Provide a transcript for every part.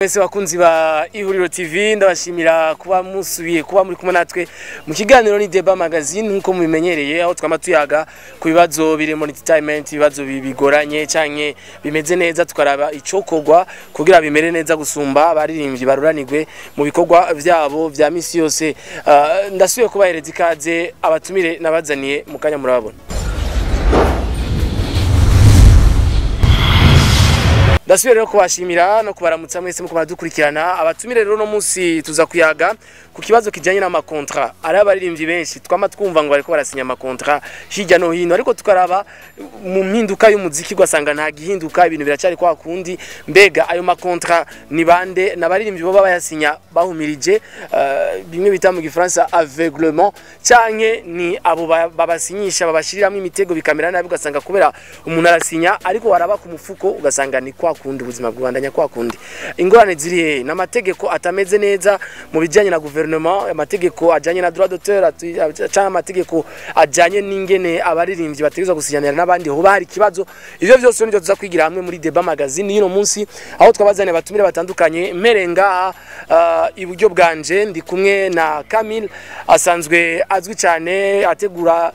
Mwese bakunzi ba Ihuriro TV ndabashimira kuba musubiye kuba muri kumwe natwe mu kiganiro ni Deba Magazine nkuko mubimenyereye aho twama tuyaga ku bibazo biri muri entertainment ibibazo bigoranye canke bimeze neza tukaraba icokorwa kugira bimere neza gusumba abaririmbyi baruranirwe mu bikorwa vyabo vya misi yose. Ndasubiye kubahereza ikaze abatumire nabazaniye mu kanya murabona. Ndasubiye rero kubashimira no kubaramutsa mwese muko baradukurikirana abatumire rero no munsi tuza kuyaga ku kibazo kijanye na makontra ari abaririmbyi benshi twama twumva ngo bariko barasinya makontra hirya no hino ariko tukaraba mu mpinduka y'umuziki gwasanga nta gihinduka ibintu biracari kwa kundi mbega ayo makontra ni bande nabaririmbyi bo bayasinya bahumirije bimwe bita mu gifaransa aveuglement canke ni abo babasinyisha babashiriramwe imitego bikamera nabi ugasanga kubera umuntu arasinya ariko waraba ku mufuko ugasanga ni kwa kundi ubuzima bw'ubandanya kwa kundi ingorane ziri n'amategeko atameze neza mu bijanye na gouvernement amategeko ajanye na droit d'auteur cyangwa amategeko ajanye n'ingene abaririmbyi bategezwa gusinyanira n'abandi ho bari kibazo ivyo byose nivyo tuza kwigira hamwe muri Deba Magazine y'ino munsi aho twabazane batumire batandukanye merenga iburyo bwanje ndi kumwe na Camille asanzwe azwi cyane ategura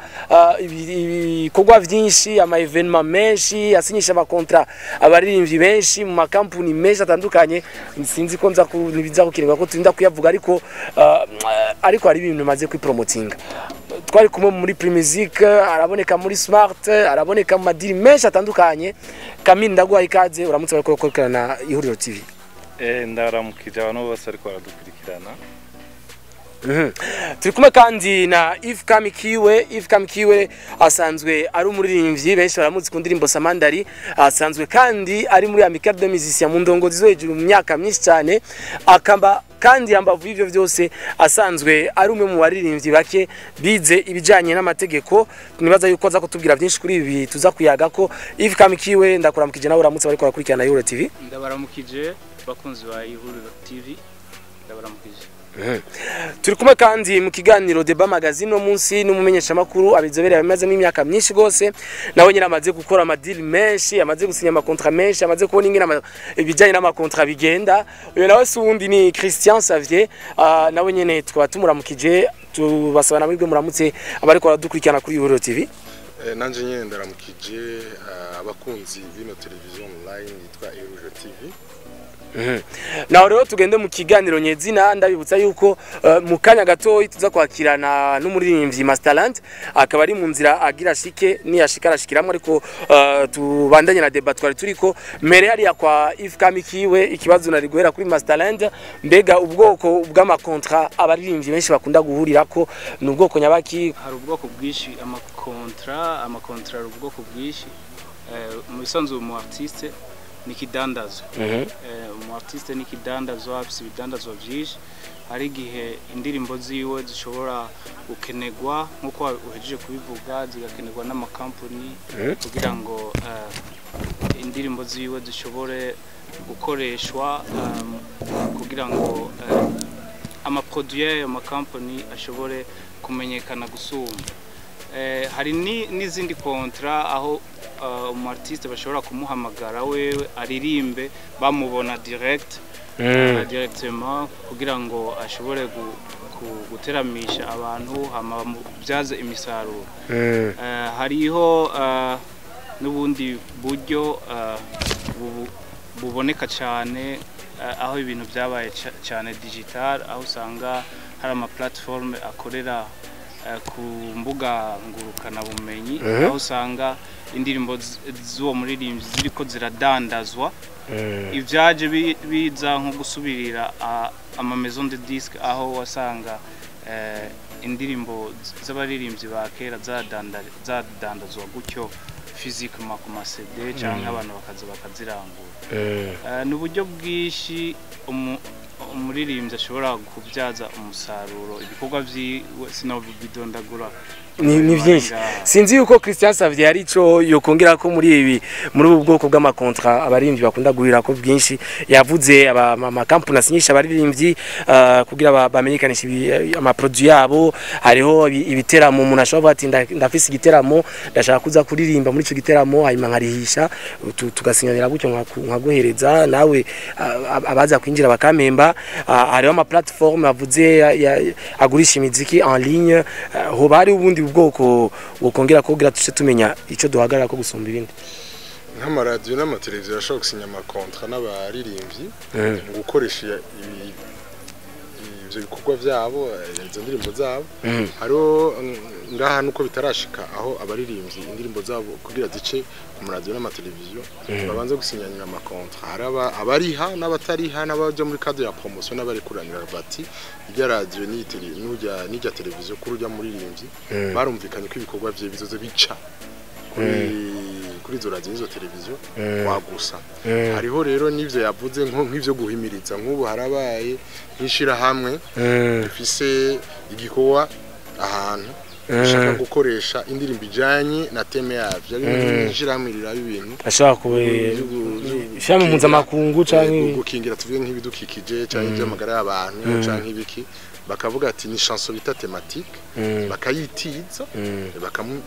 ibikorwa vyinshi ama evenement menshi asinyisha amakontra abaririmbyi benshi mu makampuni menshi atandukanye sinzi ko nza nibiza kukirenga ko turinda kuyavuga ariko ari ibintu maze kwipromotinga twari kumwe muri Primusic araboneka muri Smart araboneka mu madiri menshi atandukanye Camille ndaguha ikaze uramutse bariko gukorana Ihuriro TV ndaramukije abantu bose ariko baradukurikirana turi kumwe kandi na Yves Kamikiwe asanzwe ari umuririmbyi benshi baramutse ku ndirimbo Samandari asanzwe kandi ari muri Amical de Musiciens mu ndongozi zo hejuru mu myaka myinshi cyane akamba kandi yambavu ivyo vyose asanzwe ari umwe mu baririmbyi bake bize ibijanye n'amategeko nibaza yuko aza kutubwira byinshi kuri ibi tuza kuyaga ko Yves Kamikiwe ndakuramukije nawe uramutse bariko barakurikirana Ihuriro TV ndabaramukije bakunzi ba Ihuriro TV ndabaramukije turi kumwe kandi mu kiganiro Deba Magazine no munsi n'umumenyesha makuru abizobereye amaze mu myaka myinshi gose nawe nyine amaze gukora amadili menshi amaze gusinya amakontra menshi amaze kubona ingene ibijanye n'amakontra bigenda uyo nawe sundi ni Christian Xavier nawe nyine twaba tumuramukije tubasabana muri bwe muramutse abariko baradukurikirana kuri Ihuriro TV nanje nyine ndaramukije abakunzi bino television online yitwa Ihuriro TV. Naho rero tugende mu kiganiro nyezina ndabibutsa yuko mu kanya gato tuza kwakirana n'umuririmbyi Masterland akaba ari mu nzira agira shike ni yashikara shikiramwe ariko tubandanye na debat twari turiko mere yari yakwa Yves Kamikiwe ikibazo nari guhera kuri Masterland mbega ubwoko bw'amakontra abaririmbyi benshi bakunda guhurira ko n'ubwoko nyabaki hari ubwoko bwishi amakontra ubwoko bwishi mu bisanzwe mu artiste nikidandazo mu artiste nikidandazo afise ibidandazo byinshi hari gihe indirimbo ziwe zishobora gukenegwa nkuko uhejeje kubivuga zigakenegwa n'amakampani kugira ngo indirimbo ziwe zishobore gukoreshwa kugira ngo amaproduit y'amakampani ashobore kumenyekana gusumba hari n'izindi kontra aho umartiste bashobora kumuhamagara wewe aririmbe bamubona directement kugira ngo ashobore guteramisha abantu hama byaze imisaruro hariho n'ubundi buryo buboneka cyane aho ibintu byabaye cyane digital aho usanga hari ama platform akorera ku mbuga ngurukana bumenyi aho usanga indirimbo z'uwo muririmbyi ziriko ziradandazwa ivyaje biza nko gusubirira ama maison de disque aho wasanga indirimbo z'abaririmbyi ba kera zadandazwa gutyo physiquement ku ma CD canke abantu bakaza bakazirangura n'uburyo bwishi umuririmbyi ashobora kubyaza umusaruro ibikorwa vyiwe sinobidondagura ni byinshi sinzi yuko Christian Savye ari ico yokongera ko muri ubu bwoko bw'amakontra abaririmbyi bakunda guhira ko byinshi yavuze ama kampani asinyisha abaririmbyi kugira bamenyekanisha ama produit yabo hariho ibiteramo umuntu ashobora ati ndafise igiteramo ndashaka kuza kuririmba muri ico giteramo hanyuma nkarihisha tugasinyanira gutyo nkaguhereza nawe abaza kwinjira bakamemba hariho ama platform avuze agurisha imiziki en ligne ho bari ubundi ubwoko bukongera ko kugira tuce tumenya ico duhagarara ko gusumba ibindi nk'amaradiyo n'amateleviziyo ashobora gusinya amakontra n'abaririmbyi gukoresha ibyo bikorwa byabo izo ndirimbo zabo hariho ngaha nuko bitarashika aho abaririmbyi indirimbo zabo kugira zice ku maradiyo n'amateleviziyo babanza gusinyanyira amakontra haraba abariha n'abatariha n'abaje muri cadre ya promotion n'abari kuranira bati irya radio n'ijya televiziyo kuri urya muririmbyi barumvikanye ko ibikorwa bye bizoze bica kuri izo radio n'izo televiziyo wagusa hariho rero n'ivyo yavuze nk'ivyo guhimiriza nk'ubu harabaye nkishira hamwe bifise igikorwa ahantu ashaka gukoresha indirimbo ijanye na teme yavyo ari nkishira hamwe rira ibintu ashaka kubishama mpuzamakungu canke gukingira tuvuge nk'ibidukikije canke ivy'amagara y'abantu canke ibiki bakavuga ati ni chanson bita thématique bakayitiza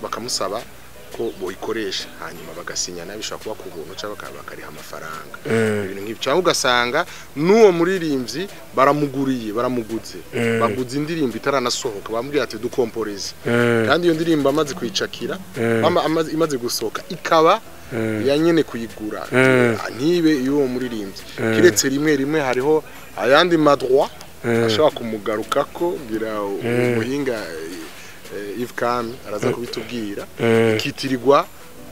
bakamusaba ko boyikoresha hanyuma bagasinyana bishobora kuba ku buntu cyangwa bakariha amafaranga ibintu nk'ibyo cyangwa ugasanga n'uwo muririmbyi baramuguze baguze indirimbo itaranasohoka bamubwira ati dukomporeze kandi iyo ndirimbo amaze kwicakira imaze gusohoka ikaba yanyene kuyigura ntibe y'uwo muririmbyi kiretse rimwe hariho ayandi madroit ashobora kumugarukako ngira umuhinga Yves Kami araza kubitubwira ikitirirwa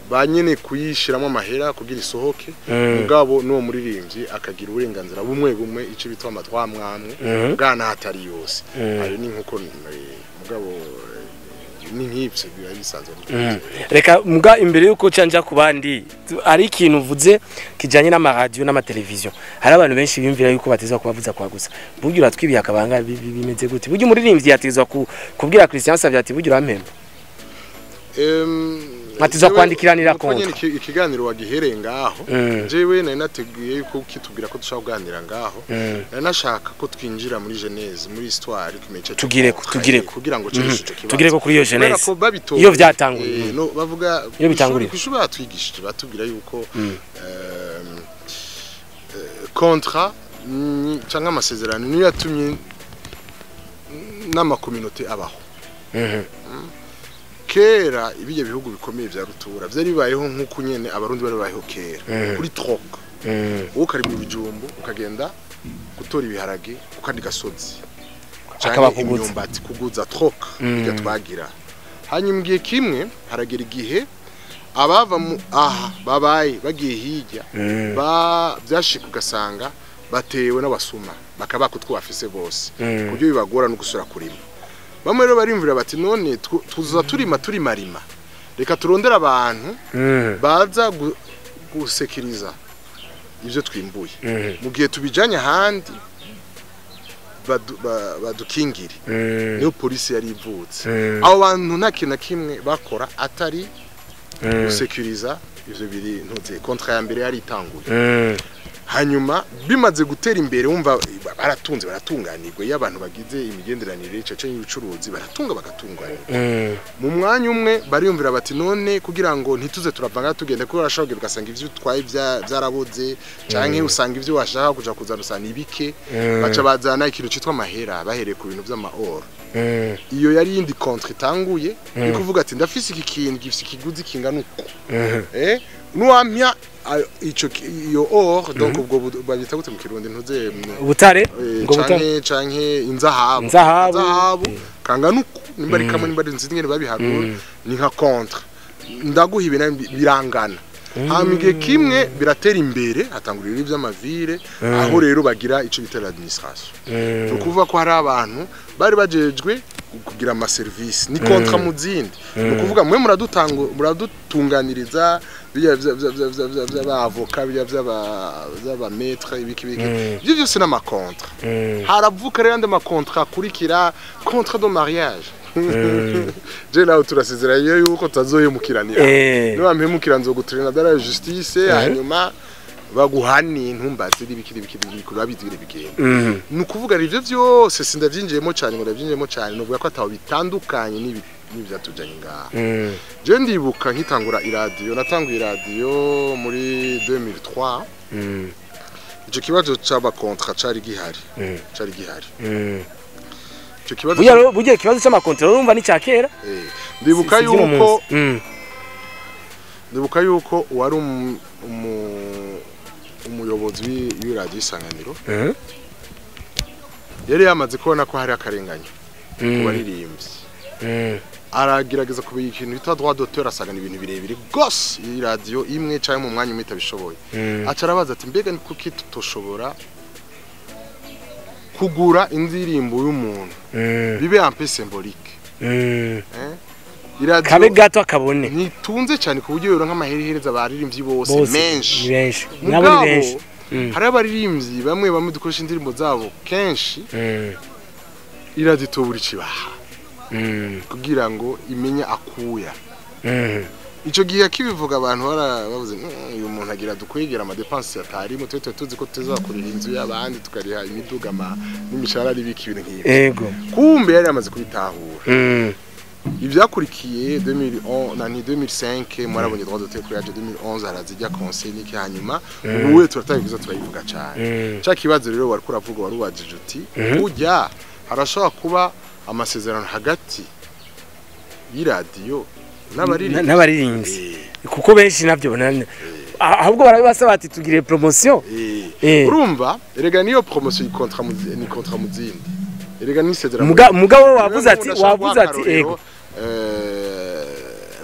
banyene kuyishiramo amahera kugira isohoke mugabo n'uwo muririmbyi akagira uburenganzira bumwe ico bitwa amatwa mwamwe bwana hatari yose ari ni nkuko mugabo ni nk'ibyo biba bisanzwe reka muga imbere yuko canja ku bandi ari ikintu uvuze kijanye n'amaradiyo n'amateleviziyo hari abantu benshi bimvira yuko batezwa kubavuza kwa gusa buryo uratwibiye akabanga bimeze gute buryo umuririmbyi yatezwa kubwira Christian Savye ati buryo urampemba Matiza kwandikiranira kontra ikiganiro wagihereye ngaho jewe nari nateguye yuko kitubwira ko dushaka kuganira ngaho nari nashaka ko twinjira muri Genèse muri histoire kumecha tugire kugira ngo cyereshe cyo kibazo tugire ko kuri iyo Genèse iyo byatanguye no bavuga iyo bitanguriye kushobora twigishije batubwira yuko kontra cyangwa amasezerano niyo yatumye n'amakominote abaho kera ibiye bihugu bikomeye bya rutura byari bibayeho nk'uko nyene abarundi bari bayeho kera kuri trok ukari mu bijumbu ukagenda gutora ibiharage ukandi gasozi akaba kuguza trok bijya twagira hanyuma igihe kimwe haragera igihe abava babaye bagiye hirya byashika ugasanga batewe n'abasuma bakabaka utwo bafise bose kubyo bibagora no gusura kurima bamwe rero barimvira bati none tuza turi marima reka turondera abantu baza gusekiriza ivyo twimbuye mu gihe tubijanye handi badukingire niyo polisi yari ivutse abo bantu nta kintu na kimwe bakora atari gusekiriza ivyo biri ntuze kontra ya mbere yari itanguye hanyuma bimaze gutera imbere wumva baratunganirwa iyo abantu bagize imigenderanire cece y'ubucuruzi baratunga bagatunganirwa mu mwanya umwe bariyumvira bati none kugira ngo ntituze turavanga tugende ko barashobora ugasanga ivyo twaye byaraboze canke usanga ivyo washaka kuja kuzana usana ibike baca bazana ikintu citwa amahera bahereye ku bintu vy'amaor iyo yari yindi contre itanguye ni kuvuga ati ndafise iki kintu gifise ikiguzi kingana uko nuamya iyo or donc ubwo babita gute mu kirundi ntuze ubutare ngo butare canke inzahabu kangana uko nimbari kamwe nimbari nzingene babiharura ni nka contre ndaguha ibintu birangana hamigiye kimwe biratera imbere hatangurira ivy'amavire aho rero bagira ico bitera administration no kuvuga ko hari abantu bari bajejwe kugira ama service ni kontra mu zindi no kuvuga mwe muradutunganiriza by'abavoka by'aba maître ibiki byose n'ama kontra haravuka rero ande ma kontra kurikira contrat de mariage je nawe turasezeranye yuko tazohemukiranira niba mpemukira nzogutrena dara justice hanyuma baguhani ntumbaze ibikiri kurabizire bigenda nukuvuga rivyo byose sindavyinjiyemo cyane ngo ndavyinjiyemo cyane novuga ko ataho bitandukanye n'ivyatujanye ngaha je ndibuka nkitangura iradio natanguye iradio muri 2003 ico kibazo c'aba contrat cari gihari ico kibazo bugiye kibazo c'amakontra urumva ni cyakera ndibuka yuko wari umuyobozi w'iradio Isanganiro yari yamaze kubona ko hari akarenganyo ku baririmbyi aragerageza kubiga ikintu bita droit d'auteur asagana ibintu birebire gose iradio imwe cyangwa mu mwanya umwe itabishoboye aca arabaza ati mbega kuki tutoshobora kugura indirimbo y'umuntu bibe un peu symbolique iradio kabe gato akabone ntitunze cyane ku buryo yoro nk'amaherehereza abaririmbyi bose menshi nabo ni benshi hari abaririmbyi bamwe dukoresha indirimbo zabo kenshi iradio tobura ikibaha kugira ngo imenye akuya ico gihe kibivuga abantu barabavuze uyu muntu agira dukwegera ama dépenses atari mu twete tuzi ko tuzakorera inzu y'abandi tukariha imiduga n'imishahara n'ibiki ibintu nk'ibi yego kumbe yari amaze kubitahura ivyakurikiye 2005 mwarabonye droit d'auteur kuri radio 2011 arazijya conseil n'iki hanyuma ubu turatabivuza turayivuga cyane cya kibazo rero wari kuravuga wari wajije uti ujya harashobora kuba amasezerano hagati y'iradio n'abaririmbyi kuko benshi navyo ahubwo barabasaba ati tugire promotion urumva erega niyo promotion ni contrat muzindi erega ni sezerano mugabo wavuze ati ego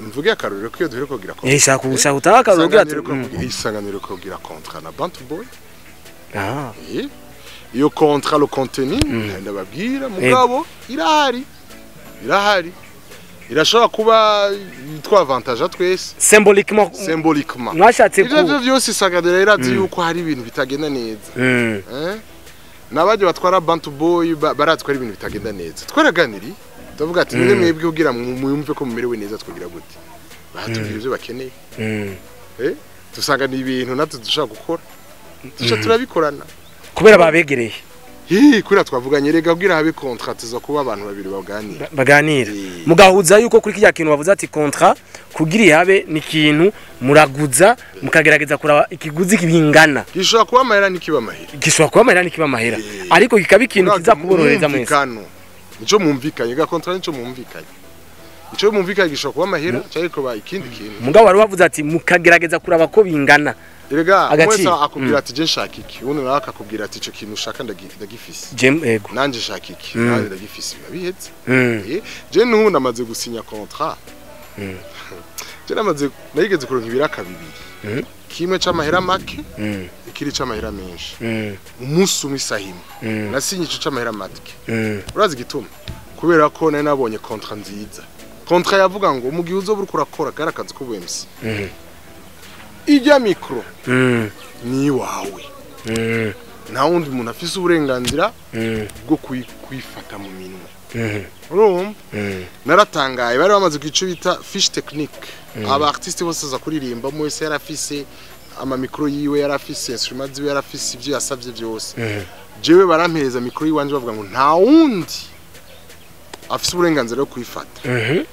mvuge akaruriro ko duhere kugira ko shaka utaka akaruriro Isanganiro kugira contrat na Bantu Boy iyo contrat le contenu ndababwira mugabo irahari irashobora kuba yitwa avantage twese symboliquement mwashatse ko ibyo byose Isanganiro irazi yuko hari ibintu bitagenda neza nabaje batwara Bantu Boy baratwara ibintu bitagenda neza twaraganiri ndavuga ati none mwebwe kugira mwumve ko mumerewe neza twagira gute batubwira ibyo bakeneye tusanga ni ibintu natwe dushaka gukora turabikorana kubera babegereye kuri twavuganye rega kugira habe contrat zo kuba abantu babiri baganira mugahuza yuko kuri kijya kintu bavuze ati contrat kugira habe ni kintu muraguza mukagerageza kuraba ikiguzi kibingana gishobora kuba amahera nikiba amahera ariko kikaba ikintu kiza kuborohereza mwese nico mumvikanye ga contrat nico mumvikanye ico mumvikanye gishobora kuba amahera cyangwa kuba ikindi kintu mugabo wari wavuze ati mukagerageza kuraba ko bingana erega mwese akubwira ati je nshaka iki ubundi nawe akakubwira ati ico kintu ushaka ndagifise yego nanje nshaka iki nanje ndagifise babihetse je n'ubu namaze gusinya contrat je nayigeze kuronka ibiraka bibiri kimwe c'amahera make ikiri c'amahera menshi umunsi umwe isahima nasinye ico c'amahera make urazi gituma kubera ko nari nabonye contrat nziza contrat yavuga ngo mu gihe uzobura kurakora garakazi ko BMC ijya micro ni wawe nta wundi muntu afise uburenganzira bwo kwifata mu minwe urumva naratangaye bari bamaze kwico bita fiche technique aba artiste bose za kuririmba mu wese yarafise ama micro yiwe yarafise instruments ziwe yarafise ibyo yasavye byose jewe barampereza micro yiwanje bavuga ngo nta wundi afise uburenganzira bwo kwifata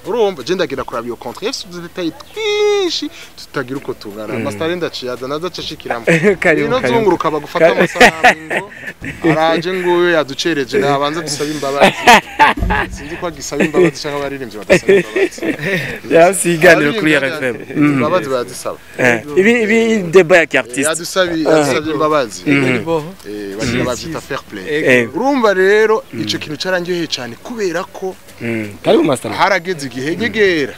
urumva je ndagira kuraba iyo contrat yose detail twishi tutagira uko tungana master ndaciyaza naza cashikiramo ino zunguruka bagufata amasango araje nguyo yaducereje nabanza dusaba imbabazi sinzi ko agisaba imbabazi cyangwa baririmbye badasaba imbabazi yasiganira kuri RFM imbabazi badisaba ibi débat ya artiste yadusabye imbabazi bagira bavyita fair play urumva rero ico kintu carangyoheye cyane kubera ko kari mu master harageze igihe nyegera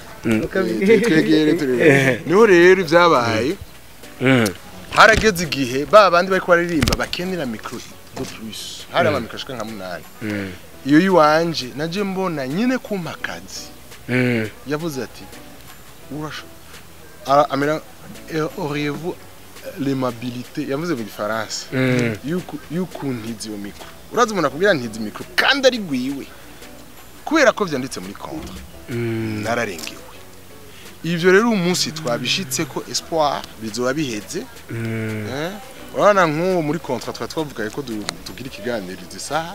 niho rero ibyabaye harageze igihe babandi bari kwaririmba bakenera micro de plus hari ama micro nka 8 iyo yiwanje naje mbona nyine kumpakazi yavuze ati urasho amera auriez-vous l'aimabilité yavuze mu Faransa yuko ntizi yo micro urazi umuntu akubwira ntizi micro kandi ari gwiwe kubera ko vyanditse muri contrat nararengewe ivyo rero umunsi twabishitse ko espoir bizoba biheze urabona nk'uwo muri contrat twavugaye ko tugira ikiganirizo isaha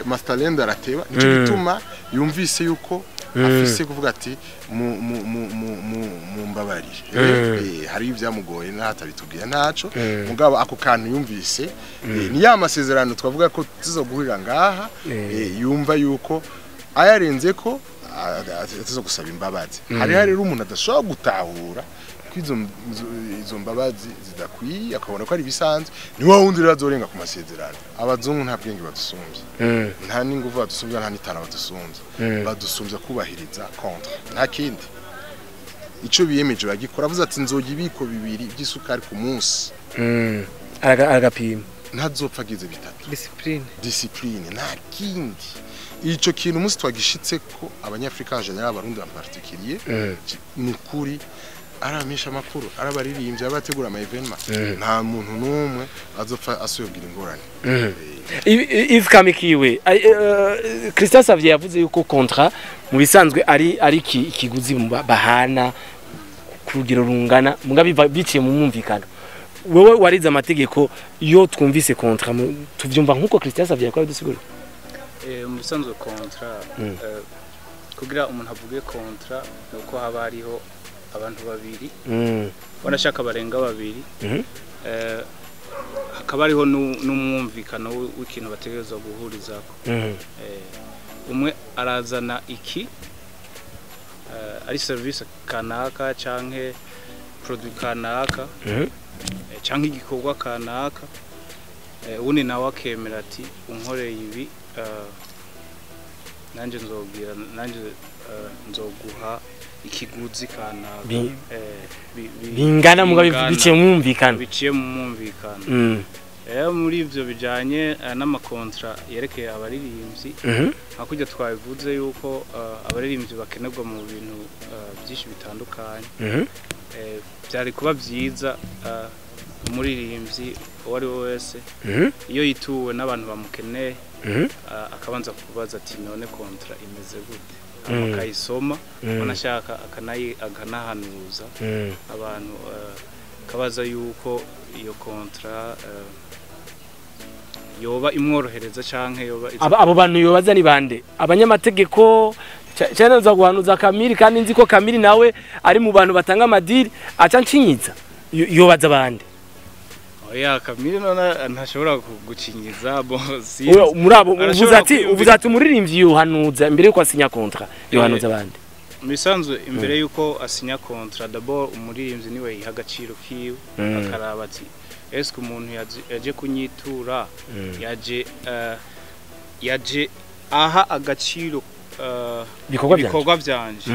Masterland arateba nico gituma yumvise yuko afise kuvuga ati mu mbabarire hari ibyamugoye nahatabitubwiye ntaco mugabo ako kantu yumvise ni ya masezerano twavuga ko tuzoguhurira ngaha yumva yuko ayarenze ko atizo gusaba imbabazi hari rero umuntu adashobora gutahura izo mbabazi zidakwiye akabona ko ari bisanzwe ni wa wundi rero azorenga ku masezerano abazungu nta bwenge badusumbye nta n'inguvu badusumbye nta n'itana badusumbye badusumbye kubahiriza kontra nta kindi ico biyemeje bagikora avuze ati nzoga ibiko bibiri by'isukari ku munsi agapima ntazopfa gize bitatu discipline nta kindi ico kintu umunsi twagishitse ko abanyafrika en general abarundi en particulier ni kuri aramisha makuru arabaririmbye abategura ama evenement nta muntu numwe azopfa asuyogira ingorane Yves Kamikiwe Christian Xavier yavuze yuko contrat mu bisanzwe ari ikiguzi bahana kurugero rungana mugabe biciye mu mwumvikano wewe warize amategeko yo twumvise contrat tuvyumva nkuko Christian Xavier yakora dusigura mu bisanzwe contrat kugira umuntu avuge contrat nuko haba hariho abantu babiri wanashaka barenga babiri hakaba hariho n'umwumvikano w'ikintu bategerezwa guhurizako umwe arazana iki ari service kanaka canke produit kanaka canke igikorwa kanaka ubundi nawe akemera ati unkoreye ibi nanje nzoguha ikiguzi kanaka bingana mugabe biciye mu mwumvikano muri ivyo bijanye n'amakontra yerekeye abaririmbyi hakujya twabivuze yuko abaririmbyi bakenerwa mu bintu byinshi bitandukanye byari kuba byiza umuririmbyi wari wese iyo yituwe n'abantu bamukeneye akabanza kubaza ati none kontra imeze gute akayisoma banashaka akanahanuza abantu kabaza yuko iyo kontra yoba imworohereza canke yoba abo bantu yobaza ni bande abanyamategeko cyane uza guhanuza Kamili kandi nzi ko Kamili nawe ari mu bantu batanga amadiri aca nshinyiza yobaza bande oya Kamili nona ntashobora gucinyiza bosi muri abo uvuze ati umuririmbyi yohanuza imbere yuko asinya contrat yohanuza bande misanzwe imbere yuko asinya contrat d'abord umuririmbyi niwe yiha agaciro kiwe akaraba ati eske umuntu yaje kunyitura yaje aha agaciro bikorwa byanje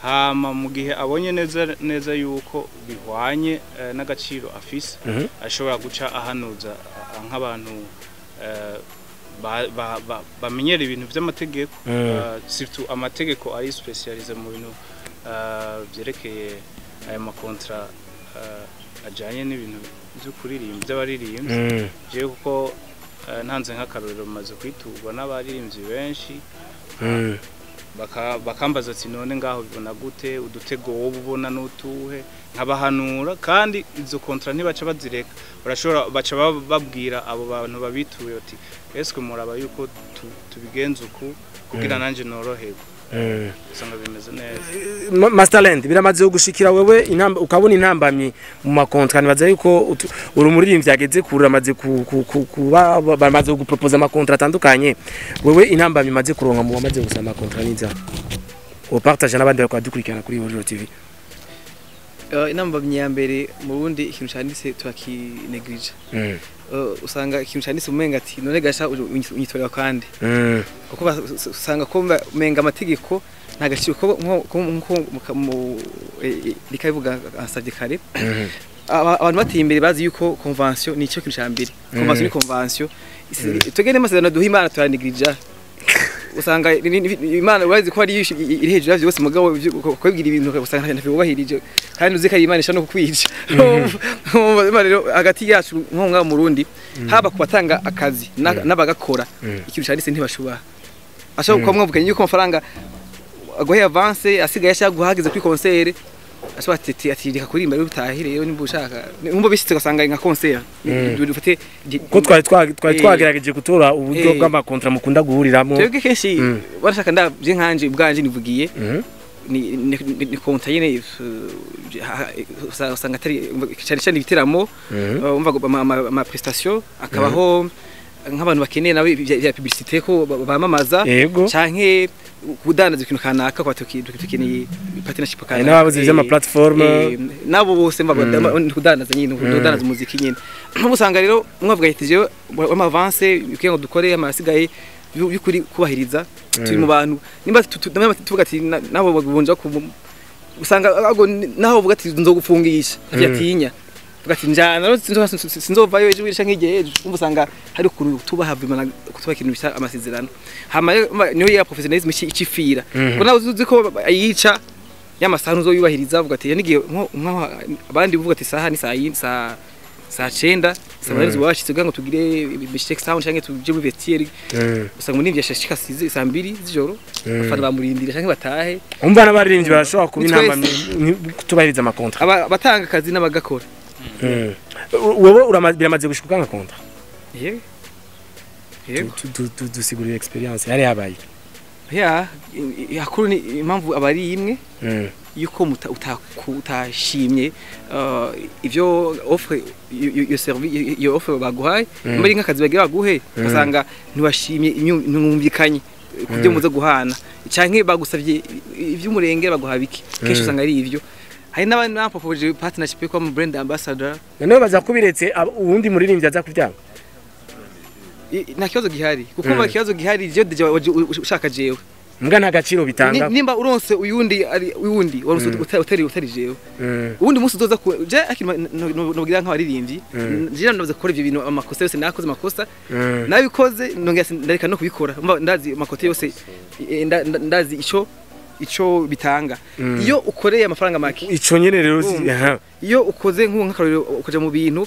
hama mu gihe abonye neza yuko bihwanye n'agaciro afise ashobora guca ahanuza nk'abantu bamenyera ibintu by'amategeko surtout amategeko ari specialize mu bintu byerekeye aya makontra ajanye n'ibintu byo kuririmba by'abaririmbyi je kuko ntanze nk'akarorero maze kwiturwa n'abaririmbyi benshi bakambaza ati none ngaho bibona gute udutego wowe ubona n'utuhe nkabahanura kandi izo kontra ntibaca bazireka barashobora baca babwira abo bantu babituye ati eske muraba yuko tubigenza uku kugira nanje noroherwe usanga bimeze neza Masterland biramaze gushikira wewe ukabona intambamye mu makontra nibaza yuko urumuririmbyi yageze kuramaze kuba bamaze gupropose amakontra atandukanye wewe intambamye maze kuronka mu bamaze gusaba amakontra niza o partage n'abandi bakwa dukurikirana kuri Huriro TV intambamye ya mbere mu Burundi ikintu cyanditse twakinegrije usanga ikintu cyanditse umenga ati none gasha unyitorera kandi kuko usanga ko umenga amategeko ntagaciro ko bikavuga asabye kare abantu batiye imbere bazi yuko convention ni cyo kintu cya mbere convention ni convention tugende amasezerano duha Imana turanegrija usanga Imana urazi ko ari iri hejuru y'avyo bose mugabo kwibwira ibintu usanga ntafibubahirije kandi uzi ko ari Imana ishano kukwica rero hagati yacu nkonga mu Burundi haba kubatanga akazi n'abagakora ikintu cyanditse ntibashubaha ashaka kumwavuganye yuko amafaranga agoye avance asigaye ashaka guhageze kuri concert ashobora ati reka kurimba rero utahire rero nimba ushaka umbo bishitse gasanga nka concert dufate ko twari twagerageje gutora uburyo bw'amakontra mukunda guhuriramo twebwe kenshi barashaka ndavye nkanje ubwanje nivugiye ni kontra yene usanga atari cyane ibiteramo umva ama prestation akabaho nk'abantu bakeneye nawe ya publicité ko bamamaza canke kudandaza ikintu kanaka kwa tukeneye partnership kanaka n'ababuze by'ama platform nabo bose kudandaza nyine kudandaza umuziki nyine usanga rero mwavuga ati jewe ama avance yuko dukore amasigaye y'ukuri kubahiriza turi mu bantu nimba tuvuga ati nabo babunja ku usanga naho uvuga ati nzogufungisha atinya ugati njana sinzovayo ejo wirisha nk'igihe ejo usanga hari kuri tubahavimana kutuba ikintu bisa amasezerano hama niyo ya professionalism ikifira ko nawe uzi ko ayica y'amasaha uzo yubahiriza uvuga ati nigiye abandi uvuga ati saha ni saa 9 sabarinzi washitse kugira ngo tugire check sound canke tuje mu vestiaire usanga muri vyashashika size saa 2 z'ijoro afana bamurindira canke batahe umva n'abaririmbyi barashobora kuba inamba kutubahiriza amakontra abatanga akazi n'abagakora wowe biramaze gushika nka kontra yego dusigurira experience yari yabaye yakuru ni impamvu abari imwe yuko utashimye ivyo offer yo service yo offer baguhaye muri nk'akazi bagiye baguhe basanga ntiwashimye numvikanye kubyo muze guhana canke bagusavye ivy'umurenge baguha biki kenshi usanga ari ivyo hari n'abandi bapropoje partnership ko mu brand ambassador none baza kubiretse ubundi muririmbyi aza kuvyanga nta kibazo gihari kuko ba kibazo gihari je deje ushaka jewe mbwa nta gaciro bitanga nimba uronse uyundi ari uyundi waronse utari jewe ubundi munsi uzoza je nogira nka baririmbyi je ndavuze gukora ivyo bintu amakosa yose nakoze amakosa nabikoze nongera ndareka no kubikora ndazi amakote yose ndazi ico bitanga iyo ukoreye amafaranga make ico nyene rero iyo ukoze nk'akarero ukaja mu bintu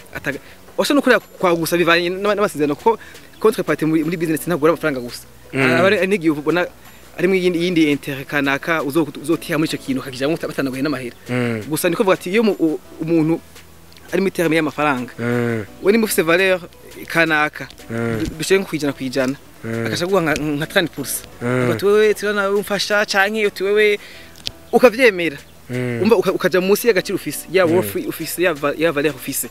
washa no kurya kwa gusa bivanye n'amasezerano ko contrepartie muri business ntagura amafaranga gusa ari nigiye ubona ari mu yindi intérêt kanaka uzotiha muri ico kintu kakijamwe batanaguye n'amahera gusa niko vuga ati iyo umuntu ari mu terme y'amafaranga we ni mufise valeur kanaka bishe nko kwijana akashagwa nka 30% batwewe tirana umfasha canke utiwewe ukavyemera umba ukaja munsi y'agaciro ufise ya worth ufise ya valeur ufise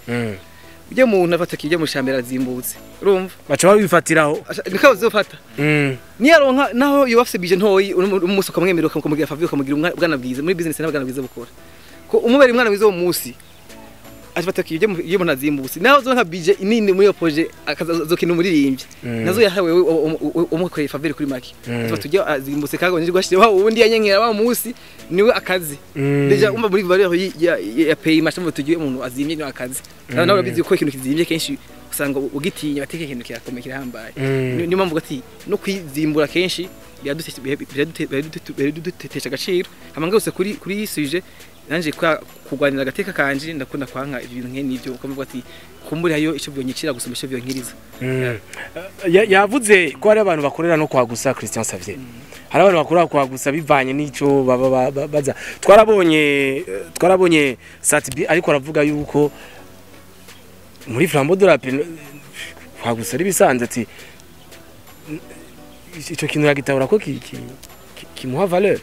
uje muntu afatakije mu shambera zimbutse urumva bacha babifatiraho nikaho zofata ni yaronka naho yo afise bije ntoyi umunsi ukamwemera ukamugira favio ukamugira ubwana bwiza muri business n'abwana bwiza bukora ko umubere umwana wizo munsi afatakije iyo muntu azimbutse naho zo nka bije inini muri yo projet akazokina umuririmbyi nazo yahawe umukoreye favio kuri make tujye azimbutse kago nje gwashije wa ubundi yanyenkera ba munsi niwe akazi deja umba muri valeur ya pay mashamo tugiye umuntu azimye no akazi nawe bizi ko ikintu kizimye kenshi usanga ugitinya bateke ikintu kirakomekira hambaye niyo mpamvu gati no kwizimbura kenshi biradutetesha agaciro hamwe gose kuri sujet nanje kugwanira agateka kanje ndakunda kwanka ibintu nke nivyo ukomvuga ati kumburi hayo ico byonyicira gusoma ico byonkiriza yavuze ko ari abantu bakorera no kwagusa Christian Xavier hari abantu bakorera kwagusa bivanye n'ico baza twarabonye Satbi ariko aravuga yuko muri Flambeau de la Paix kwagusa ari bisanze ati ico kintu yagitabura ko kimuha valeur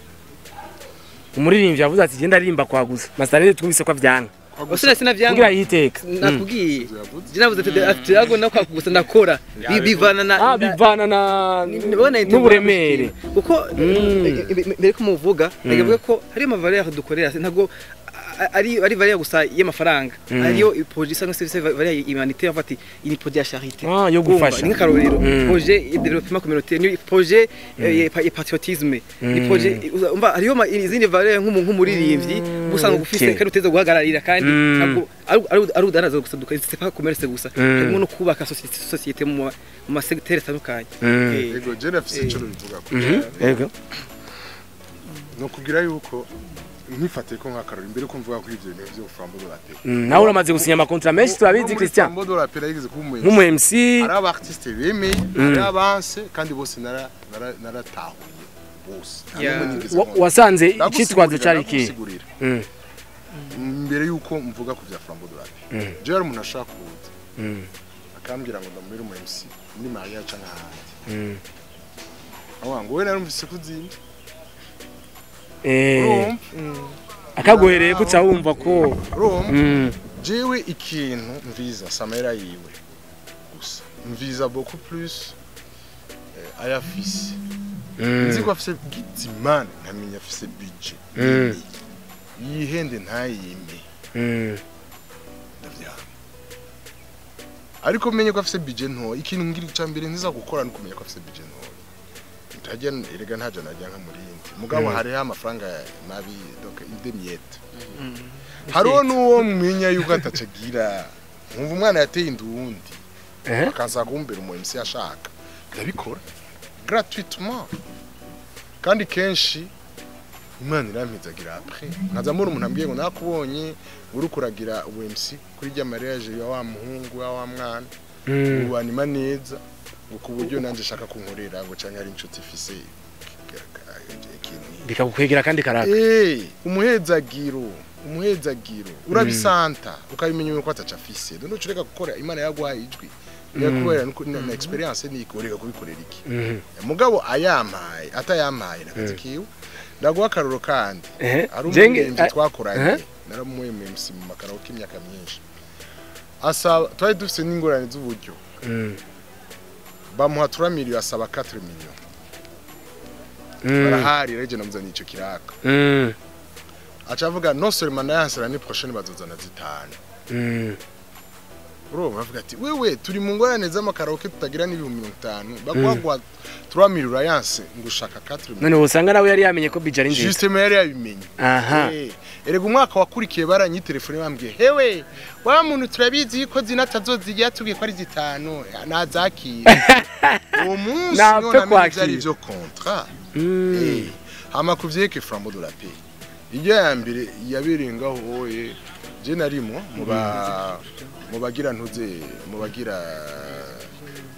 umuririmbyi yavuze ati genda rimba kwagusa masarere twumvise ko vyanga Osina sina vyanga kugira yiteka nakubwiye jinavuze ati yago nakwakugusa ndakora bivana na n'uburemere kuko mbere ko muvuga ndavuga ko hari amavaleur dukorera ntago ari valeur gusa y'amafaranga ariyo projet cyangwa service valeur humanitaire afati ini projet ya charité yo gufasha ni karorero projet de développement communautaire ni projet patriotisme ni projet umva ariyo izindi valeur nk'umuririmbyi gusanga gufise kandi uteza guhagararira kandi ntabwo ari udanaza gusa c'est pas commerce gusa harimo no kubaka société mu secteur atandukanye yego je nafise ico bivuga ko yego no kugira yuko nkifate ko nk'akarori imbere ko mvuga kuri ivyo bintu vyo Flambeau de la Paix nawe uramaze gusinya amakontra menshi turabizi Christian Flambeau de la Paix yigeze kuba nk'umu MC ari abartiste bemeye ari abanse kandi bose naratahuye bose wasanze icyitwazo cyari ki mbere yuko mvuga ku bya Flambeau de la Paix je ari umuntu ashaka kuza akambwira ngo ndamubere umu MC ndi Maria cyangwa ahandi aho ngo we narumvise kuzimba akagohereye ko wumva ko jewe ikintu mviza samera yiwe gusa mviza beaucoup plus ayafise nzi ko afise gitimane nkamenya afise budget yihende ntayime ariko menye ko afise budget nto ikintu ngira icambere ntiza gukora no kumenya ko afise budget nto ntajya erega ntajya najya nka murindi mugabo hariho amafaranga mabi donc indemiette hariho n'uwo mwenya yuko atacagira nkumva umwana yateye indundi akaza kumbera umu MC ashaka ndabikora gratuitement kandi kenshi Imana irampizagira après nkaza muri umuntu ambwiye ngo nakubonye uri kuragira ubu MC kuri rya mariage ya wa muhungu wa mwana ubanima neza ku buryo nanje shaka kunkorera ngo cyangwa ari inshuti ifise bikagukwegera kandi karaka umuhezagiro urabisanta ukabimenya uko ataca afise none ucureka gukora Imana yaguhaye ijwi yakubera na experience ni ikoreka kubikorera iki mugabo ayampaye atayampaye nakazikiwe ndaguha karuro kandi ari umugenzi twakoranye naramuye MC mu makarawo k'imyaka myinshi asa twari dufise n'ingorane z'uburyo bamuha 3 millions asaba 4 millions barahari reje namuzana ico kiraka acavuga no seulement nayansera ni prochaine bazozana zitanu bro bavuga ati wewe turi mu ngorane z'amakaraoke tutagira n'ibihumbi 50 bagwagwa 3 millions yanse ngushaka 4 millions none usanga nawe yari yamenye ko bijari nje justement yari yabimenye erega umwaka wakurikiye baranyi telefone bambwiye hewe wa muntu turabizi yuko zinatazozijya tugiye ko ari zitanu nazakira uwo munsi none byari byo contrat hama kuvyeke Flambeau de la Paix iyo yambere yabirengaho oye je narimo mubagira ntuze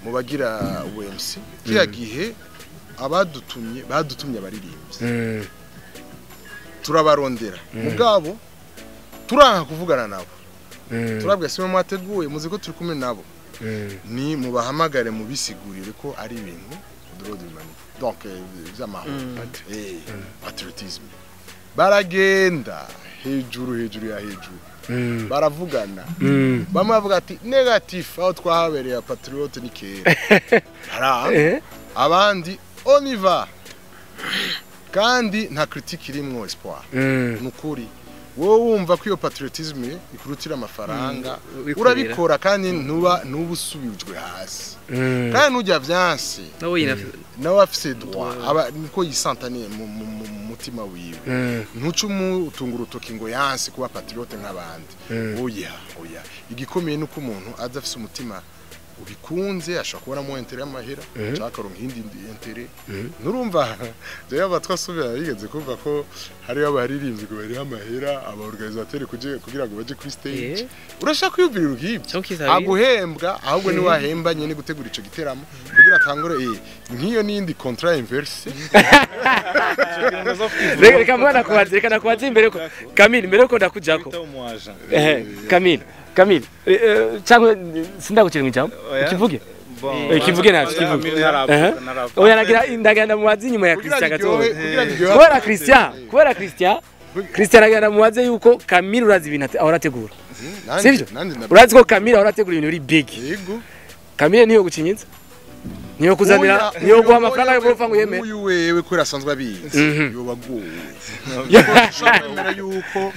mubagira UMC kiya gihe badutumye abaririmbyi turabarondera mugabo turanka kuvugana nabo turabwa sima mwateguye muzi ko turi kumwe nabo ni mubahamagare mubisigurire ko ari ibintu droit de mani donc vy'amahoro patriotisme baragenda hejuru ya hejuru baravugana bamwe bavuga ati negatif aho twahabereye patriote ni kera abandi on y va kandi nta critique irimwo espoir nukuri wowe wumva ko iyo patriotisme ikurutira amafaranga urabikora kandi nubusubijwe hasi kandi nujya vyanse nawe afise droit aba niko yisantaniye mu mutima wiwe ntucumu utungura utoki ngo yanse kuba patriote nk'abandi oya igikomeye nuko umuntu aza afise umutima ubikunze ashaka kubona mu intérêt y'amahera cyaka ronka indi intérêt nurumva je abatwasubira yigeze kumva ko hari abaririmbyi ngo bari amahera aba organisateur kugira ngo baje kuri stage urashaka kwiyumvira urugibyo aguhembwa ahubwo ni wahemba nyene gutegura ico giteramo kugira atangore nkiyo nindi contrat inverse reka mwana kuwazi imbere ko Camille mbere ko ndakujako Camille cyangwa sindagukira mu ijambo kivuge kivuge nacu kivuge oya ndagenda muwazi nyuma ya Christian gatoya kubera Christian agenda muwaze yuko Camille urazi ibintu ahora ategura sivyo urazi ko Camille ahora ategura ibintu biri big Camille niyo gucinyitsa niyo kuzanira niyo guha amafaranga yo kurufa ngo yeme uyu wewe ko rasanzwe abizi yo baguwe yashaka yuko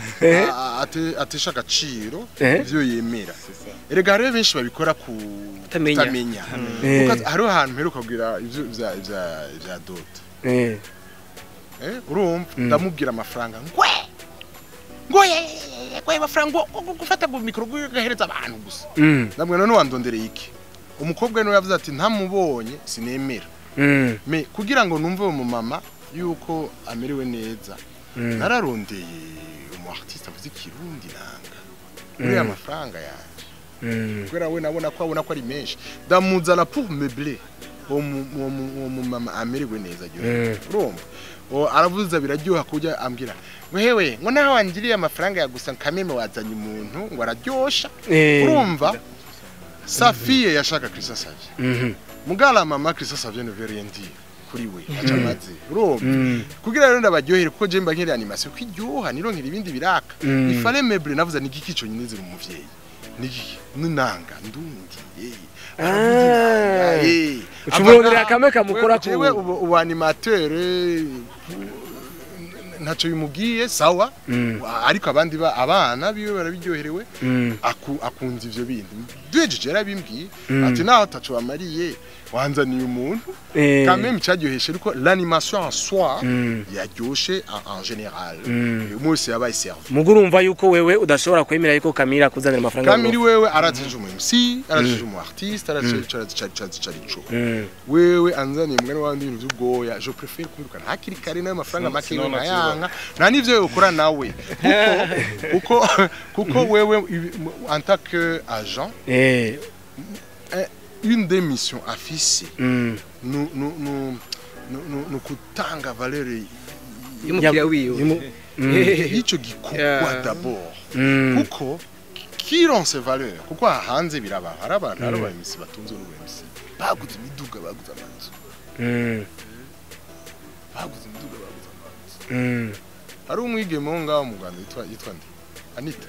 atesha agaciro ivyo yemera erega hariho benshi babikora ku tamenya hariho ahantu mperuka kugira ivyo vya dot urumva ndamubwira amafaranga ngo amafaranga gufata mu mikro guhereza abantu gusa ndamwe none wandondereye iki umukobwa no yavuze ati ntamubonye sinemera me kugira ngo numve mu mama yuko amerewe neza nararondeye umu artiste avuze ikirundi nanga uriya amafaranga yanje kubera we nabona ko ari menshi ndamuzana pour meubler uwo mama amerewe neza urumva aravuza biraryoha kujya ambwira wewe ngo naho wangiriye amafaranga yagusa kameme wazanye umuntu ngo araryosha urumva Safiye yashaka Christa Savie mugala mama Christa Savie ne veut rien dire kuri we acamaze urumva kugira rero ndabaryohere kuko je mba nkiri animation kwiryoha nironkira ibindi biraka ifale meuble navuza ni gikico nyine ziri umuvyeyi niki nunanga ndundi ucubondera kame kamukora ko wewe ubu animateur ntacyo bimugiye sawa ariko abandi abana biwe barabiryoherewe akunze ivyo bindi duhejeje yarabimbwiye ati naho tacu bamariye wanzaniye umuntu quand même cyaryoheshe ariko l'animation en soi yaryoshe en général umunsi yabaye serve mugurumva yuko wewe udashobora kwemera yuko Camille kuzanira amafaranga Camille wewe aratije umu MC aratije umu artiste aratije carico wewe anzaniye mwana wandi ibintu by'ubwoya je préfère kumurukana hakiri kare nayo amafaranga make yanga nta nivyo ukora nawe kuko wewe en tant que agent une des missions affichées nous kutanga valeur y'umukiriya wiwe ico gikorwa d'abord kuko kironse valeur kuko hanze biraba harabana imisi batunze n'uburimisi baguze imiduga baguze amazu hari umwigemo ngaho mu Rwanda yitwa nde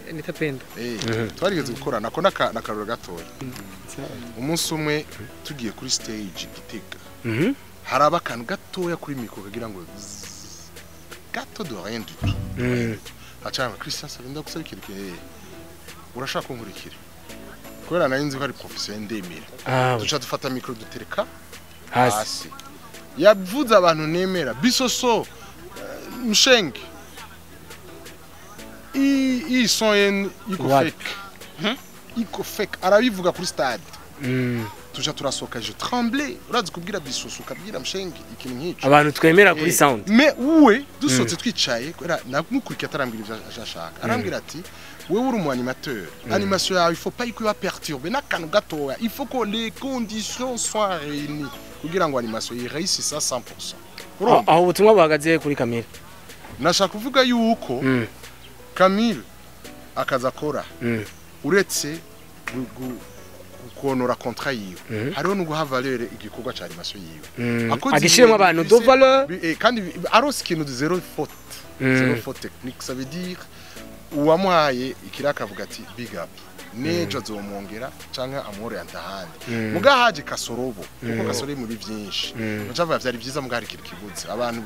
Anita Pendo twarigeze gukorana nako nakarura gatoya umunsi umwe tugiye kuri stage Gitega haraba akantu gatoya kuri mikro kagira ngo gato de rien du tout acanga Christian Savie ndagusaba ikintu urashaka kunkurikira kubera nari nzi ko ari professeur ndemera duca dufata mikro dutereka hasi yavuze abantu nemera bisoso mshenge son iko fake arabivuga kuri stade tuja turasoka je tremblais urazi kubwira bisoso kabwira mshenge ikintu nk'ico abantu twemera kuri sound mais uwe dusotse twicaye kwera namukurikira tarambira ivyo ashaka arambwira ati wewe uri umu animateur animation yawe il faut pas ikuba perturber nakanu gatoya il faut que les conditions soient réunies kugira ngo animation iréussisse à 100%. aho ubutumwa buhagaze kuri Camille nashaka kuvuga yuko Camille akazakora uretse gukonora contrat yiwe hariho no guha valeur igikorwa ca animation yiwe agishiremo abantu do valeur kandi arose ikintu de zero faute technique ça veut dire uwamuhaye ikiraka avuga ati big up nejo azomwongera canke amworenta handi muga haje kasorobo kuko kasorobo muri byinshi bacava vyari byiza muga hari kibuze abantu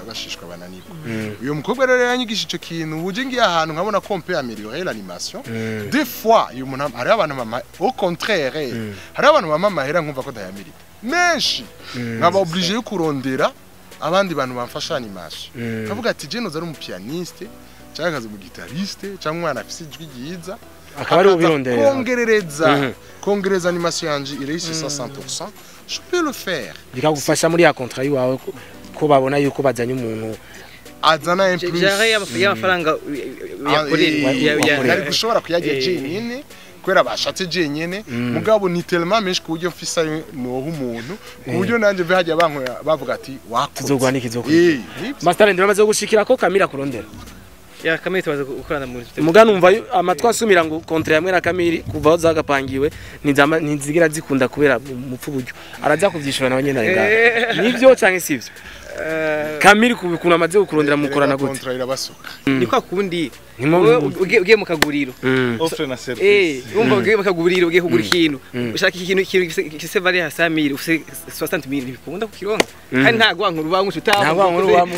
bashishwa bananirwa uyo mukobwa rero yanyigisha ico kintu uje ngiye ahantu nkabona compare améliorer l'animation des fois uyu muntu hari abantu mama au contraire hari abantu mama mahera nkumva ko dayamirita menshi nkaba obligé kurondera abandi bantu bamfasha animation kavuga ati je noza ari umu pianiste cyangwa kazi mu guitariste cyangwa umwana afise ijwi ryiza akaba ari ubirondera kongereza animation yanje iréussisse à 100%, je peux le faire bikagufasha muri ya contrat yiwawe ko babona yuko bazanye umuntu azana un plus y'amafaranga yari gushobora kuyagira jenyine kwera bashatse jenyene mugabo ni tellement menshi ku buryo mfisa no umuntu ku buryo nanje bihajya bavuga ati wakoze tuzogwana ikizokuri master ndira maze gushikira ko Camille kurondera ya Camille tubaze gukorana mu mugana umva amatwa asumira ngo contrat yamwe na Camille kuva zagapangiwe ntizigira zikunda kubera mupfu buryo araza kuvyishura nabanye narenga nivyo canke sivyo Camille kubikuna amaze gukurondera mukorana gute contrat irabasuka ni kwa kundi ugiye mu kaguriro offre na service umva ugiye mu kaguriro ugiye kugura ikintu ushaka ikintu kise vale ya 5000 ufise 60000 ntibikunda kukironka kandi nta gwankuru bamwe utaha nta gwankuru bamwe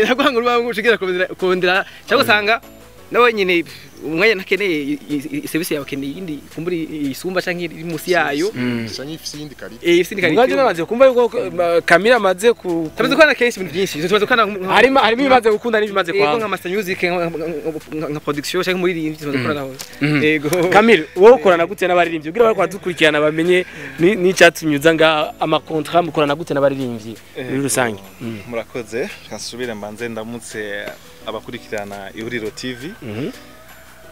nta gwankuru bamwe ushikira kondera cyangwa usanga nawe nyine umwanya nakeneye service yawe keneye indi kumburi isumba canke iri musi yayo Sanya ifisi yindi karita. ifisi Mwaje karite namaze kumva yuko Kamira amaze ku tumaze kwana case ibintu byinshi tumaze kwana harimo ibimaze gukunda n'ibimaze yego kwanga nka master music nka production canke muri rimwe tumaze kwana naho yego Kamira wowe ukorana gute n'abaririmbyi kugira bari kwadukurikirana bamenye n'icyatumyuza nga amakontra mukorana gute n'abaririmbyi muri rusange murakoze kansubire mbanze ndamutse abakurikirana ihuriro TV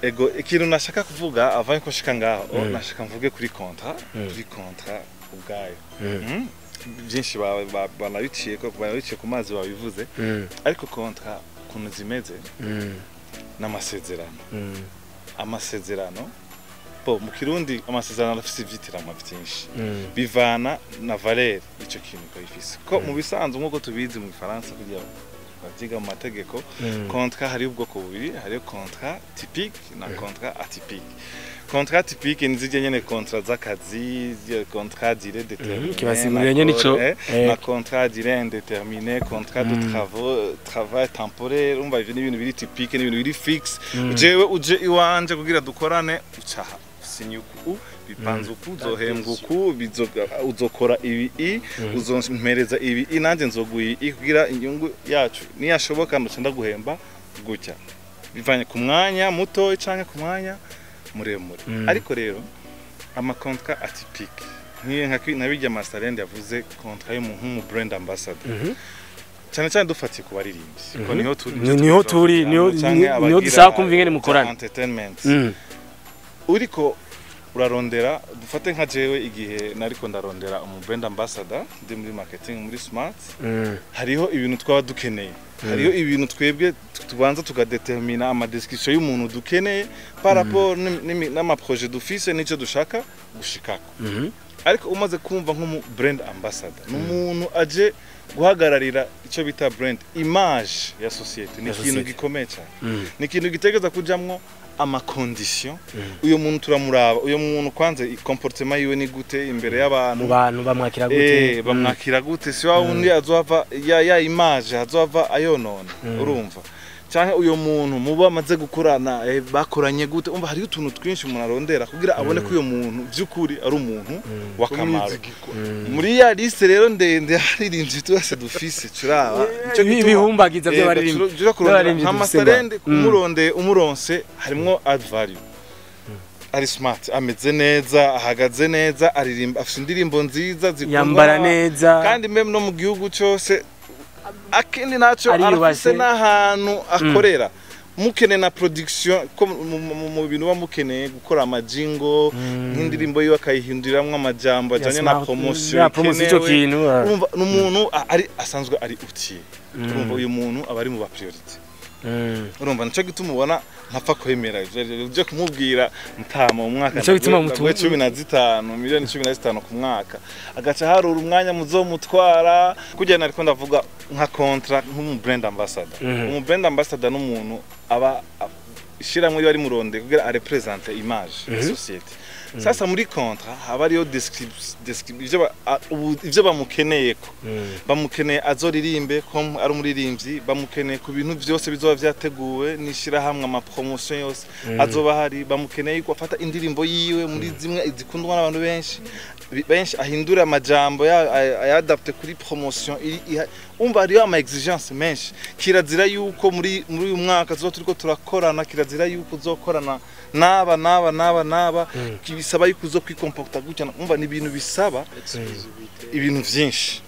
ego ikintu nashaka kuvuga avant ko shika ngaho nashaka mvuge kuri contrat ubwayo byinshi banabiciye ko banabiciye ku mazi babivuze ariko contrat kuntu zimeze n'amasezerano bo mu kirundi amasezerano afite ivyitiramo byinshi bivana na valeur ico kintu ko ifise ko mu bisanzwe nkuko tubizi mu Faransa kugira bavyiga mu mategeko contrat hari ubwoko bubiri hari contrat typique na contrat atypique. Contrat typique ni zije nyene contrat z'akazi contrat durée déterminée kibasigurira nyene ico na contrat durée indéterminée contrat de travail temporaire umva ivyo n'ibintu biri typique n'ibintu biri fixe jewe uje iwanje kugira dukorane ucaha sinyuku bipanze uku uzohembwa uku uzokora ibi uzompereza ibi nanje nzoguye kugira inyungu yacu niyashoboka ndo ndaguhemba gutya bivanye ku mwanya muto canke ku mwanya muremure ariko rero ama contrat atypique nkiye nabijya Masterland yavuze contrat y'umuntu mu brand ambassador cyane cyane dufatiye ku baririmbyi ko niho turi niho dusaba kumva ingene mukorana entertainment uriko urarondera dufate nka jewe igihe nariko ndarondera umu brand ambassador ndi muri marketing muri Smart hariho ibintu twaba dukeneye hariho ibintu twebwe tubanza tugadetermina ama description y'umuntu dukeneye par rapport n'ama projet dufise nico dushaka gushikako ariko umaze kumva nko mu brand ambassador n'umuntu aje guhagararira ico bita brand image ya societe ni ikintu gikomeye cyane ni ikintu gitegeza kujamwo ama condition uyo muntu turamuraba uyo muntu kwanze comportement yiwe ni gute imbere y'abantu bamwakira gute bamwakira gute si wa undi azova ya image azova ayonona urumva cyane uyo muntu muba amaze gukorana bakoranye gute umva hari utuntu twinshi umuntu arondera kugira abone ko uyo muntu byukuri ari umuntu wakamaro muri ya liste rero ndende haririmbye twese dufise curaba ico bihumbagiza by'abaririmbyi nka Masterland umuronse harimo add value ari smart ameze neza ahagaze neza aririmba afite indirimbo nziza zikundwa yambara neza kandi meme no mu gihugu cyose akindi naco arafise n'ahantu akorera mukene na production ko mu bintu bamukeneye gukora amajingo nk'indirimbo yiwe akayihinduramwe amajambo ajanye na promotion ico kintu n'umuntu ari asanzwe ari uti urumva uyu muntu aba ari mu ba priority urumva nico gituma ubona ntapfa kwemera uje kumubwira mutama mu mwaka nico gituma mutu 15 miliyoni 15 ku mwaka agaca harura umwanya muzomutwara kujyana ariko ndavuga nka contract nk'umu brand ambassador umu brand ambassador n'umuntu aba ishiramwe bari muronde kugira a representer image ya societe sasa muri contrat haba ariyo ivyo bamukeneyeko bamukeneye azoririmbe ko ari umuririmbyi bamukeneye ku bintu byose bizoba vyateguwe nishira hamwe ama promotion yose azoba hari bamukeneye ko afata indirimbo yiwe muri zimwe zikundwa n'abantu benshi ahindura amajambo ya adapte kuri promotion umva ariyo ama exigence menshi kirazira yuko muri uyu mwaka zo turiko turakorana kirazira yuko uzokorana naba kibisaba yuko uzo kwikomporta gutya umva ni ibintu bisaba ibintu byinshi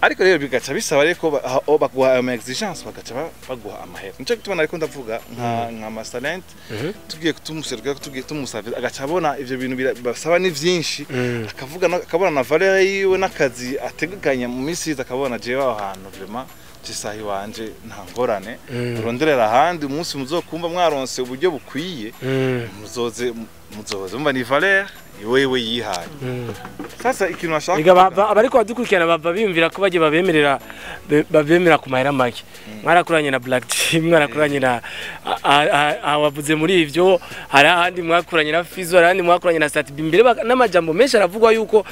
ariko rero bigaca bisaba reko baguha ama exigence bagaca baguha amahera nico gituma nariko ndavuga nka Masterland tugiye kutumuserukira tugiye tumusavira agaca abona ivyo bintu basaba ni byinshi akabona na valeur yiwe n'akazi ategekanya mu minsi akabona jewe aho hantu vraiment cisahi wanje nta ngorane uronderera ahandi umunsi muzokumva mwaronse uburyo bukwiye muzoze umva ni valeur iwewe yihaye sasa ikintu ashaka abariko badukurikirana bava biyumvira ko baje babemera ku mahera make mwarakuranye na Black Team mwarakuranye na awavuze muri ivyo hari ahandi mwakuranye na Fizo hari ahandi mwakuranye na Satbi mbere n'amajambo menshi aravugwa yuko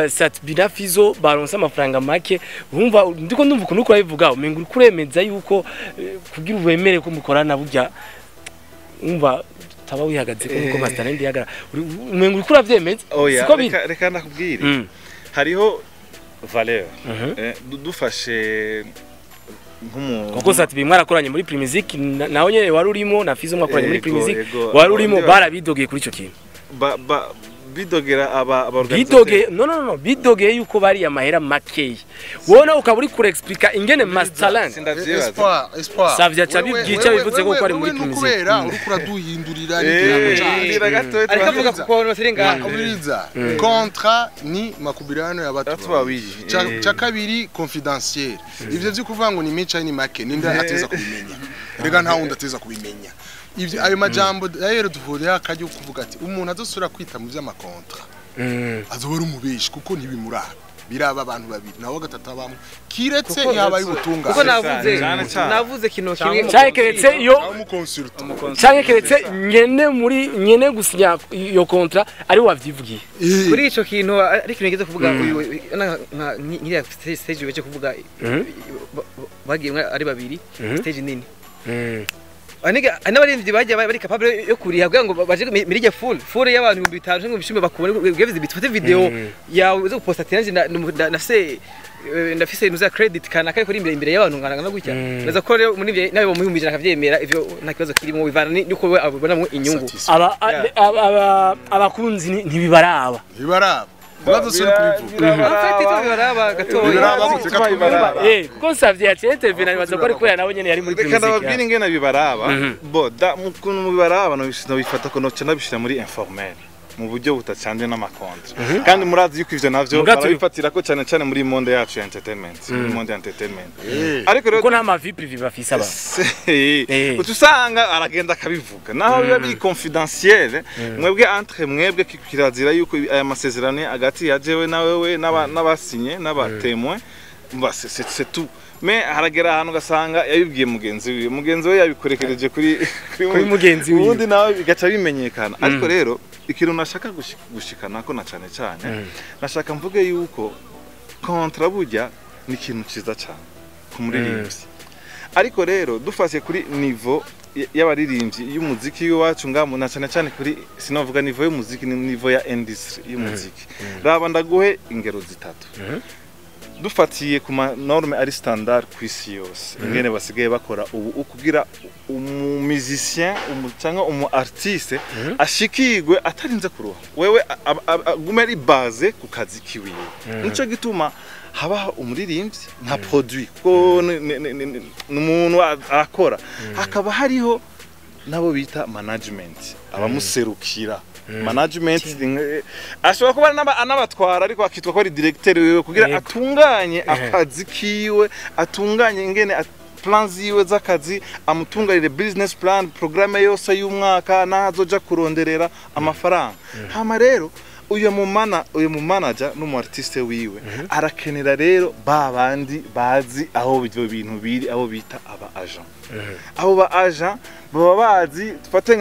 Satbi na Fizo baronse amafaranga make urumva ndiko ndumva ukuntu uko abivuga umenga uri kuremeza yuko kugira ubemere ko mukorana burya umva taba wihagaze ko nkuko Master Land yagara umenga uri kuravyemeza oya siko biri reka ndakubwire hariho valeur dufashe kuko sati bimwe arakoranye muri Primizik naho nyene wari urimo na Fizo mwakoranye muri Primizik wari urimo barabidogeye kuri ico kintu bidogera bidogeye yuko bari amahera makeye wona ukaba uri kure explica ingene Master Land espoir savya cyabigica bivuze ko ari muri Primizik kubera uri kuraduhindurira ariko avuga ko abantu basirenga ubiriza contrat ni makubirano y'abatu babiri cha kabiri confidentiel ivyo byo kuvuga ngo ni mica ni make ninde ateza kubimenya rega nta wundi ateza kubimenya ivyo ayo majambo rero duhuriye akajyo kuvuga ati umuntu azosura kwita mu vy'amakontra azobora umubeshi kuko ntibimuraba biraba abantu babiri nawo gatatu abamwe kiretse yabaye ubutunga kuko navuze kino kimwe cyakeretse iyo umuconsultant cyakeretse nyene gusinya iyo kontra ari wavyivugiye kuri ico kintu ari kintu ngeze kuvuga nkiriya stage weje kuvuga bagiye ari babiri stage nini Aniga anabarinzi bajya bari capable yo kuriha kugira ngo baje mirije full y'abantu 5,000 cyangwa 10,000 bakubona gave bifate video yawe zo posta tanje ndafise nuza credit kana kari kuri imbere y'abantu ngana gutya naza ko rero muri nawe mu 1,000 akavyemera ivyo nta kibazo kirimo bivana niko we abonamo inyungu abakunzi ntibibaraba Bazo suri kubivuga. Afite baraba gatoya. Kuko savye ya TV nabibaza ko ari kubera nabo nyene yari muri Primizik. Kandi ababwira ingene bibaraba. Bo da mukuntu mubibaraba no bifata ko no cyana bishira muri informel. Mu buryo butacanje n'amakontra. Kandi murazi yuko ivyo navyo barabifatira ko cyane cyane muri monde yacu ya entertainment, muri monde entertainment. Ariko rero ko nta mavi privé bafise aba. Utusanga aragenda akabivuga. Naho biba biri confidentiel, mwebwe entre mwebwe kirazira yuko aya masezerano agati yajewe nawewe n'abasinye n'abatemwe. C'est tout. Me haragera ahantu gasanga yabibwiye mugenzi we yabikorekereje kuri mugenzi we ubundi nawe bigaca bimenyekana ariko rero ikintu nashaka gushikana ko na cyane nashaka mvuge yuko kontra burya ni ikintu ciza cyane ku muririmbyi ariko rero dufashe kuri niveau y'abaririmbyi y'umuziki wacu ngamo na cyane kuri sinovuga niveau y'umuziki ni niveau ya industry y'umuziki raba ndaguhe ingero zitatu dufatiye ku norme ari standard kwisi yose ingene basigaye bakora ubu ukugira musicien cyangwa artiste ashikirwe atarinze kuruha wewe gume ari base ku kazi kiwiwe nico gituma haba umuririmbyi nka produit ko n'umuntu akora hakaba hariho nabo bita management abamuserukira management ashobora kuba anabatwara ariko akitwa ko ari directeur wewe kugira atunganye akazi kiwe atunganye ingene plans yiwe z'akazi amutungarire business plan programme yose y'umwaka nazoja kuronderera amafaranga hama rero uyu mu manager n'umu artiste wiwe arakenera rero babandi bazi aho ibyo bintu biri abo bita aba agent abo ba agent baba bazi tufate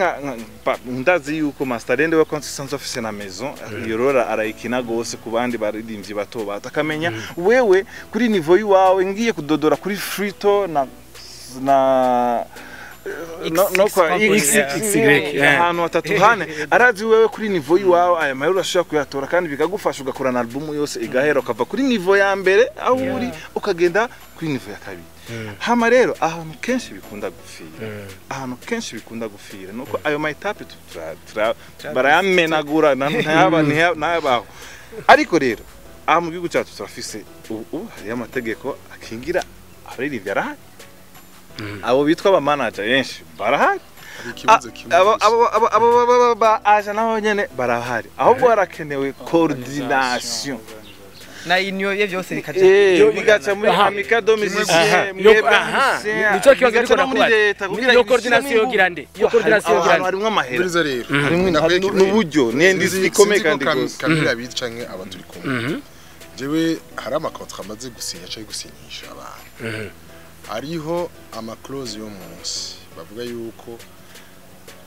ndazi yuko Master Land wa consistency office na maison yorora arayikina gose ku bandi baririmbyi bato batakamenya wewe kuri niveau yiwawe ngiye kudodora kuri frito na ahantu hatatu hane arazi wewe kuri niveau yiwawe aya mahero urashaka kuyatora kandi bikagufasha ugakorana album yose igahera ukava kuri niveau ya mbere aho uri ukagenda kuri niveau ya kabiri hama rero ahantu kenshi bikunda gufira nuko ayo mayitape barayamenagura ntayabaho ariko rero aha mu gihugu cyacu turafise ubu hari amategeko akingira abaririmbyi arahari abo bitwa aba manager yenshi barahari abo aje nabo nyene barahari ahubwo harakenewe coordination na union ye byose bikaje bigaca muri amicado musicien nico kibazo ariko nakubara iyo coordination girande harimo amahera harimo n'uburyo n'indisi ikomeye kandi kamira bicanke abaturi kumwe jewe hari amakontra amaze gusinya cyangwa gusinyisha abantu hariho ama clause yo munsi bavuga yuko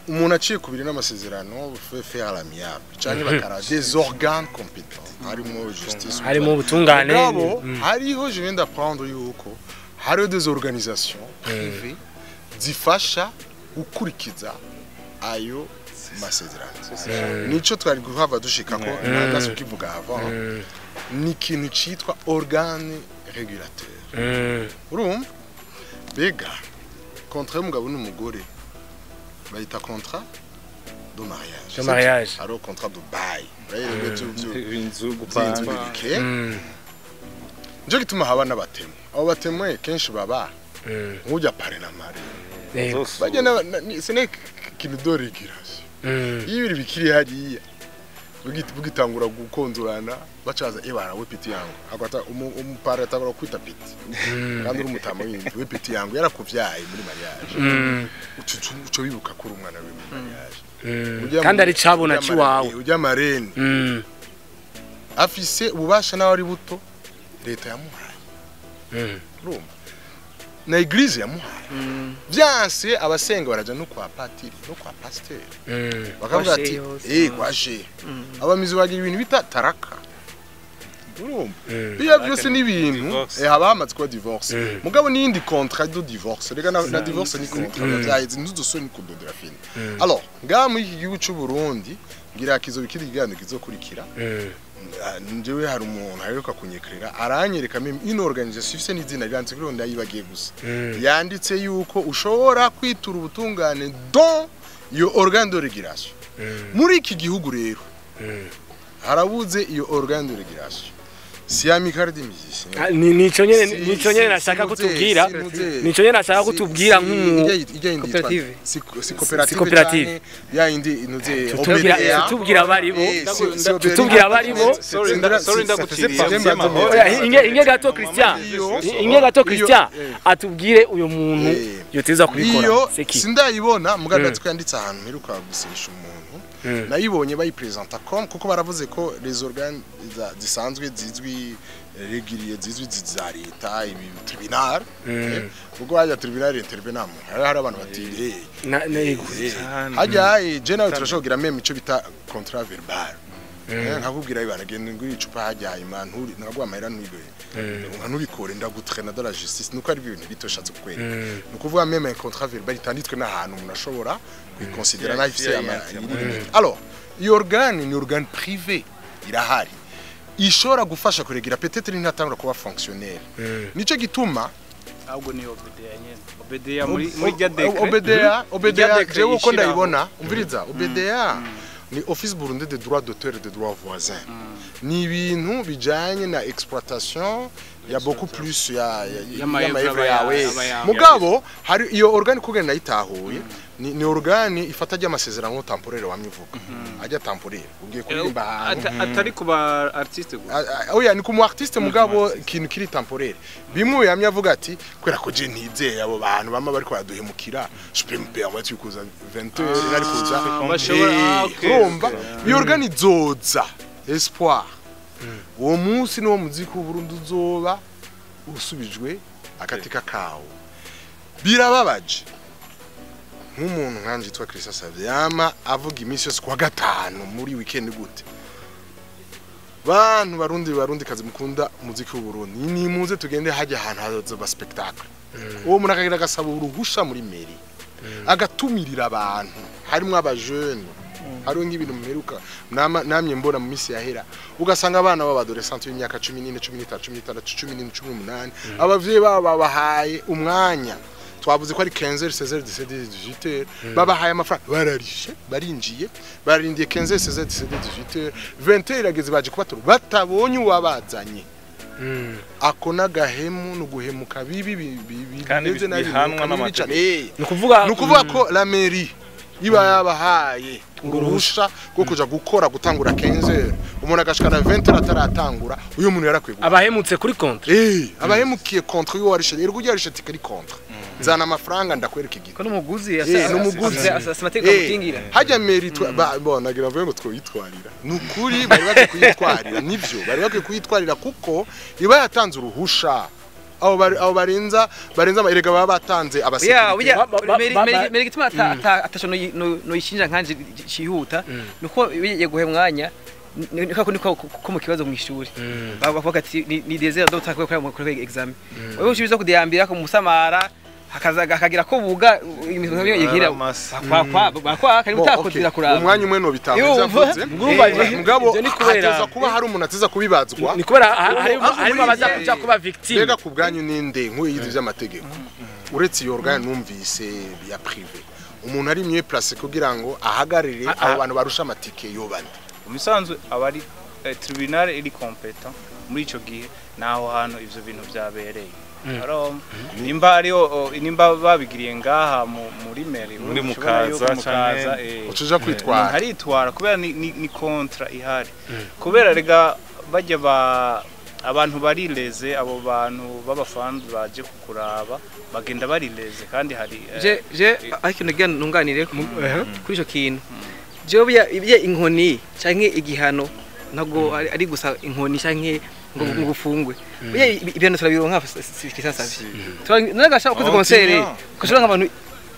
umuntu aciye kubiri n'amasezerano faire à l'amiable cyane bakara des organes compétents harimo justice harimo ubutungane hariho je viens d'apprendre yuko hariho des organisations privées zifasha gukurikiza ayo masezerano nico twari guhava dushika ko nagaze ukivuga avant ni ikintu citwa organe régulateur urumva bega contrat y'umugabo n'umugore bayita contrat de mariage alors contrat de bail inzu gupanga nje gituma haba n'abatemu abo batemwe kenshi baba nk'ujya pare na mari bagena sene kintu dorigirasi ibiri bikiri hariya bugitangura gukonzurana bacaza ebara we piti yangu akwata umupare atabara kwita piti kandi uri umutama w'indi we piti yangu yarakuvyaye muri mariage uco bibuka kuri umwana we muri mariage kandi ari cabona ciwawe ujya marene afise ububasha nawe ari buto leta yamuhaye urumva na eglise yamuhaye vyanse abasenga baraja no kwa patiri no kwa pasteur bakavuga ati kwashe abamizi bagira ibintu bita taraka urumva biya byose ni ibintu haba hamaze kwa divorce mugabo ni indi contrat de divorce rega na divorce ni contrat byahize ntuzo ni kudodera fini alors ngaha muri iki gihugu cy'u Burundi ngira kizo bikiri gigano kizokurikira njewe hari umuntu aheruka kunyekrera aranyereka meme ino organisation ifise n'izina ryanze kuri onda yibagiye gusa yanditse yuko ushobora kwitura ubutungane don iyo organe de régulation muri iki gihugu rero harabuze iyo organe de régulation si amikari de musicien nico nyene nashaka kutubwira nico nyene nashaka kutubwira koperative si cooperative ya indi inuze tubwira abaribo tubwira abaribo sorry ndagutiriye inge gato Christian atubwire uyo muntu yoteza kubikora seki sindayibona mugagatsi ko yanditse ahantu heruka gusirisha umuntu nayibonye bayipresenta comme kuko baravuze ko les organes zisanzwe zizwi régilier zizwi za leta ibi tribunal kuko hajya tribunal intervenam hari abantu bati hajya general turashogira meme ico bita contrat verbal nkakubwira ibana gende nguri icupa hajya imana nagwa amahera ntuyigoye nkanubikore ndagutrena de la justice nuko ari ibintu bitoshatse kwera nukuvuga meme un contrat verbal itanditswe n'ahantu umuntu ashobora kwiconsidera na ifise alors iyo organe ni organe privé irahari ishobora gufasha kuregira peut-être n'inatangura kuba fonctionnaire nico gituma ahubwo ni OBDA muri rya decret OBDA jewe uko ndayibona umviriza OBDA ni Office Burundais des droits d'auteur et des droits voisins ni ibintu bijanye na exploitation ya beaucoup plus ya maevre yawe mugabo hari iyo organe kugenda nayitahuye ni organe ifata ry'amasezerano temporaire wamyivuga ajya temporaire ugiye kuririmba atari kuba artiste oya ni kumu artiste mugabo kintu kiri temporaire bimwe yamye avuga ati kwera ko je ntizeye abo bantu bama bari kwaduhemukira je peux me permettre kuza 20 heures nari kuza urumva iyo organe izoza espoir uwo munsi no muziki w'u Burundi uzoba usubijwe akatika kawo birababaje nk'umuntu nkanje yitwa Christian Savyama avuga iminsi yose kwa gatanu muri weekend gute bantu barundi kazi mukunda muziki w'u Burundi ni muze tugende hajya ahantu hazoba spectacle uwo muntu akagira gasaba uruhusha muri mairie agatumirira abantu harimo abajeune hariho nk'ibintu muheruka namye mbona mu misi yahera ugasanga abana b'abadolescente y'imyaka 14 15 16 17 18 abavyeyi baba bahaye umwanya twavuze ko ari 15 16 17 18 babahaye amafaranga bararishe barinjiye barindiye 15 16 17 18 20 irageze baje kubatura batabonye uwabazanye akona gahemu no guhemuka bibi bimeze nabi nukuvuga ko la mairie iba yabahaye uruhusha rwo kuja gukora gutangura 15 umuntu agashikana 20 ataratangura uyu muntu yarakwegura abahemutse kuri contre abahemukiye contre yo warishe rero kujya yarishe tikari contre zana amafaranga ndakwereka igiti ko n'umuguzi n'umuguzi asimateka mutingira hajya meritwa bonagira mvuye ngo twitwarira nukuri bari bake kuyitwarira nivyo bari bake kuyitwarira kuko iba yatanze uruhusha abo barenza erega baba batanze abasekirite meri gituma atasho no yishinja nkanje cihuta nuko yagiye guhemwanya niko ko mu kibazo mu ishuri bavuga ati ni désert do takwe kwa examen wewe ushibiza kudiyambira ko musamara hakagira ko buga imisozi yigira bakwa kari mutakozira kuraba umwanya umwe no bitangaza yavuze mugabo ateza kuba hari umuntu ateza kubibazwa ni kubera harimo abaza kuja kuba victime mbega ku bwanyu ninde nk'uyizi by'amategeko uretse iyo organe numvise ya privé umuntu ari mieux place kugira ngo ahagarire abo bantu barusha amatike yobane umusanzwe abari tribunal iri competent muri ico gihe naho hano ivyo bintu byabereye nimba babigiriye ngaha muri meri muri mukaza ucuja kwitwara haritwara kubera ni kontra ihari kubera rega bajya abantu barileze abo bantu b'abafans baje kukuraba bagenda barileze kandi hari je ariko ntunganire kuri ico kintu je biya inkoni canke igihano ntago ari gusa inkoni canke ngo gufungwe ibintu turabironka kisasavye nagashaka kuzi concert kushira nk'abantu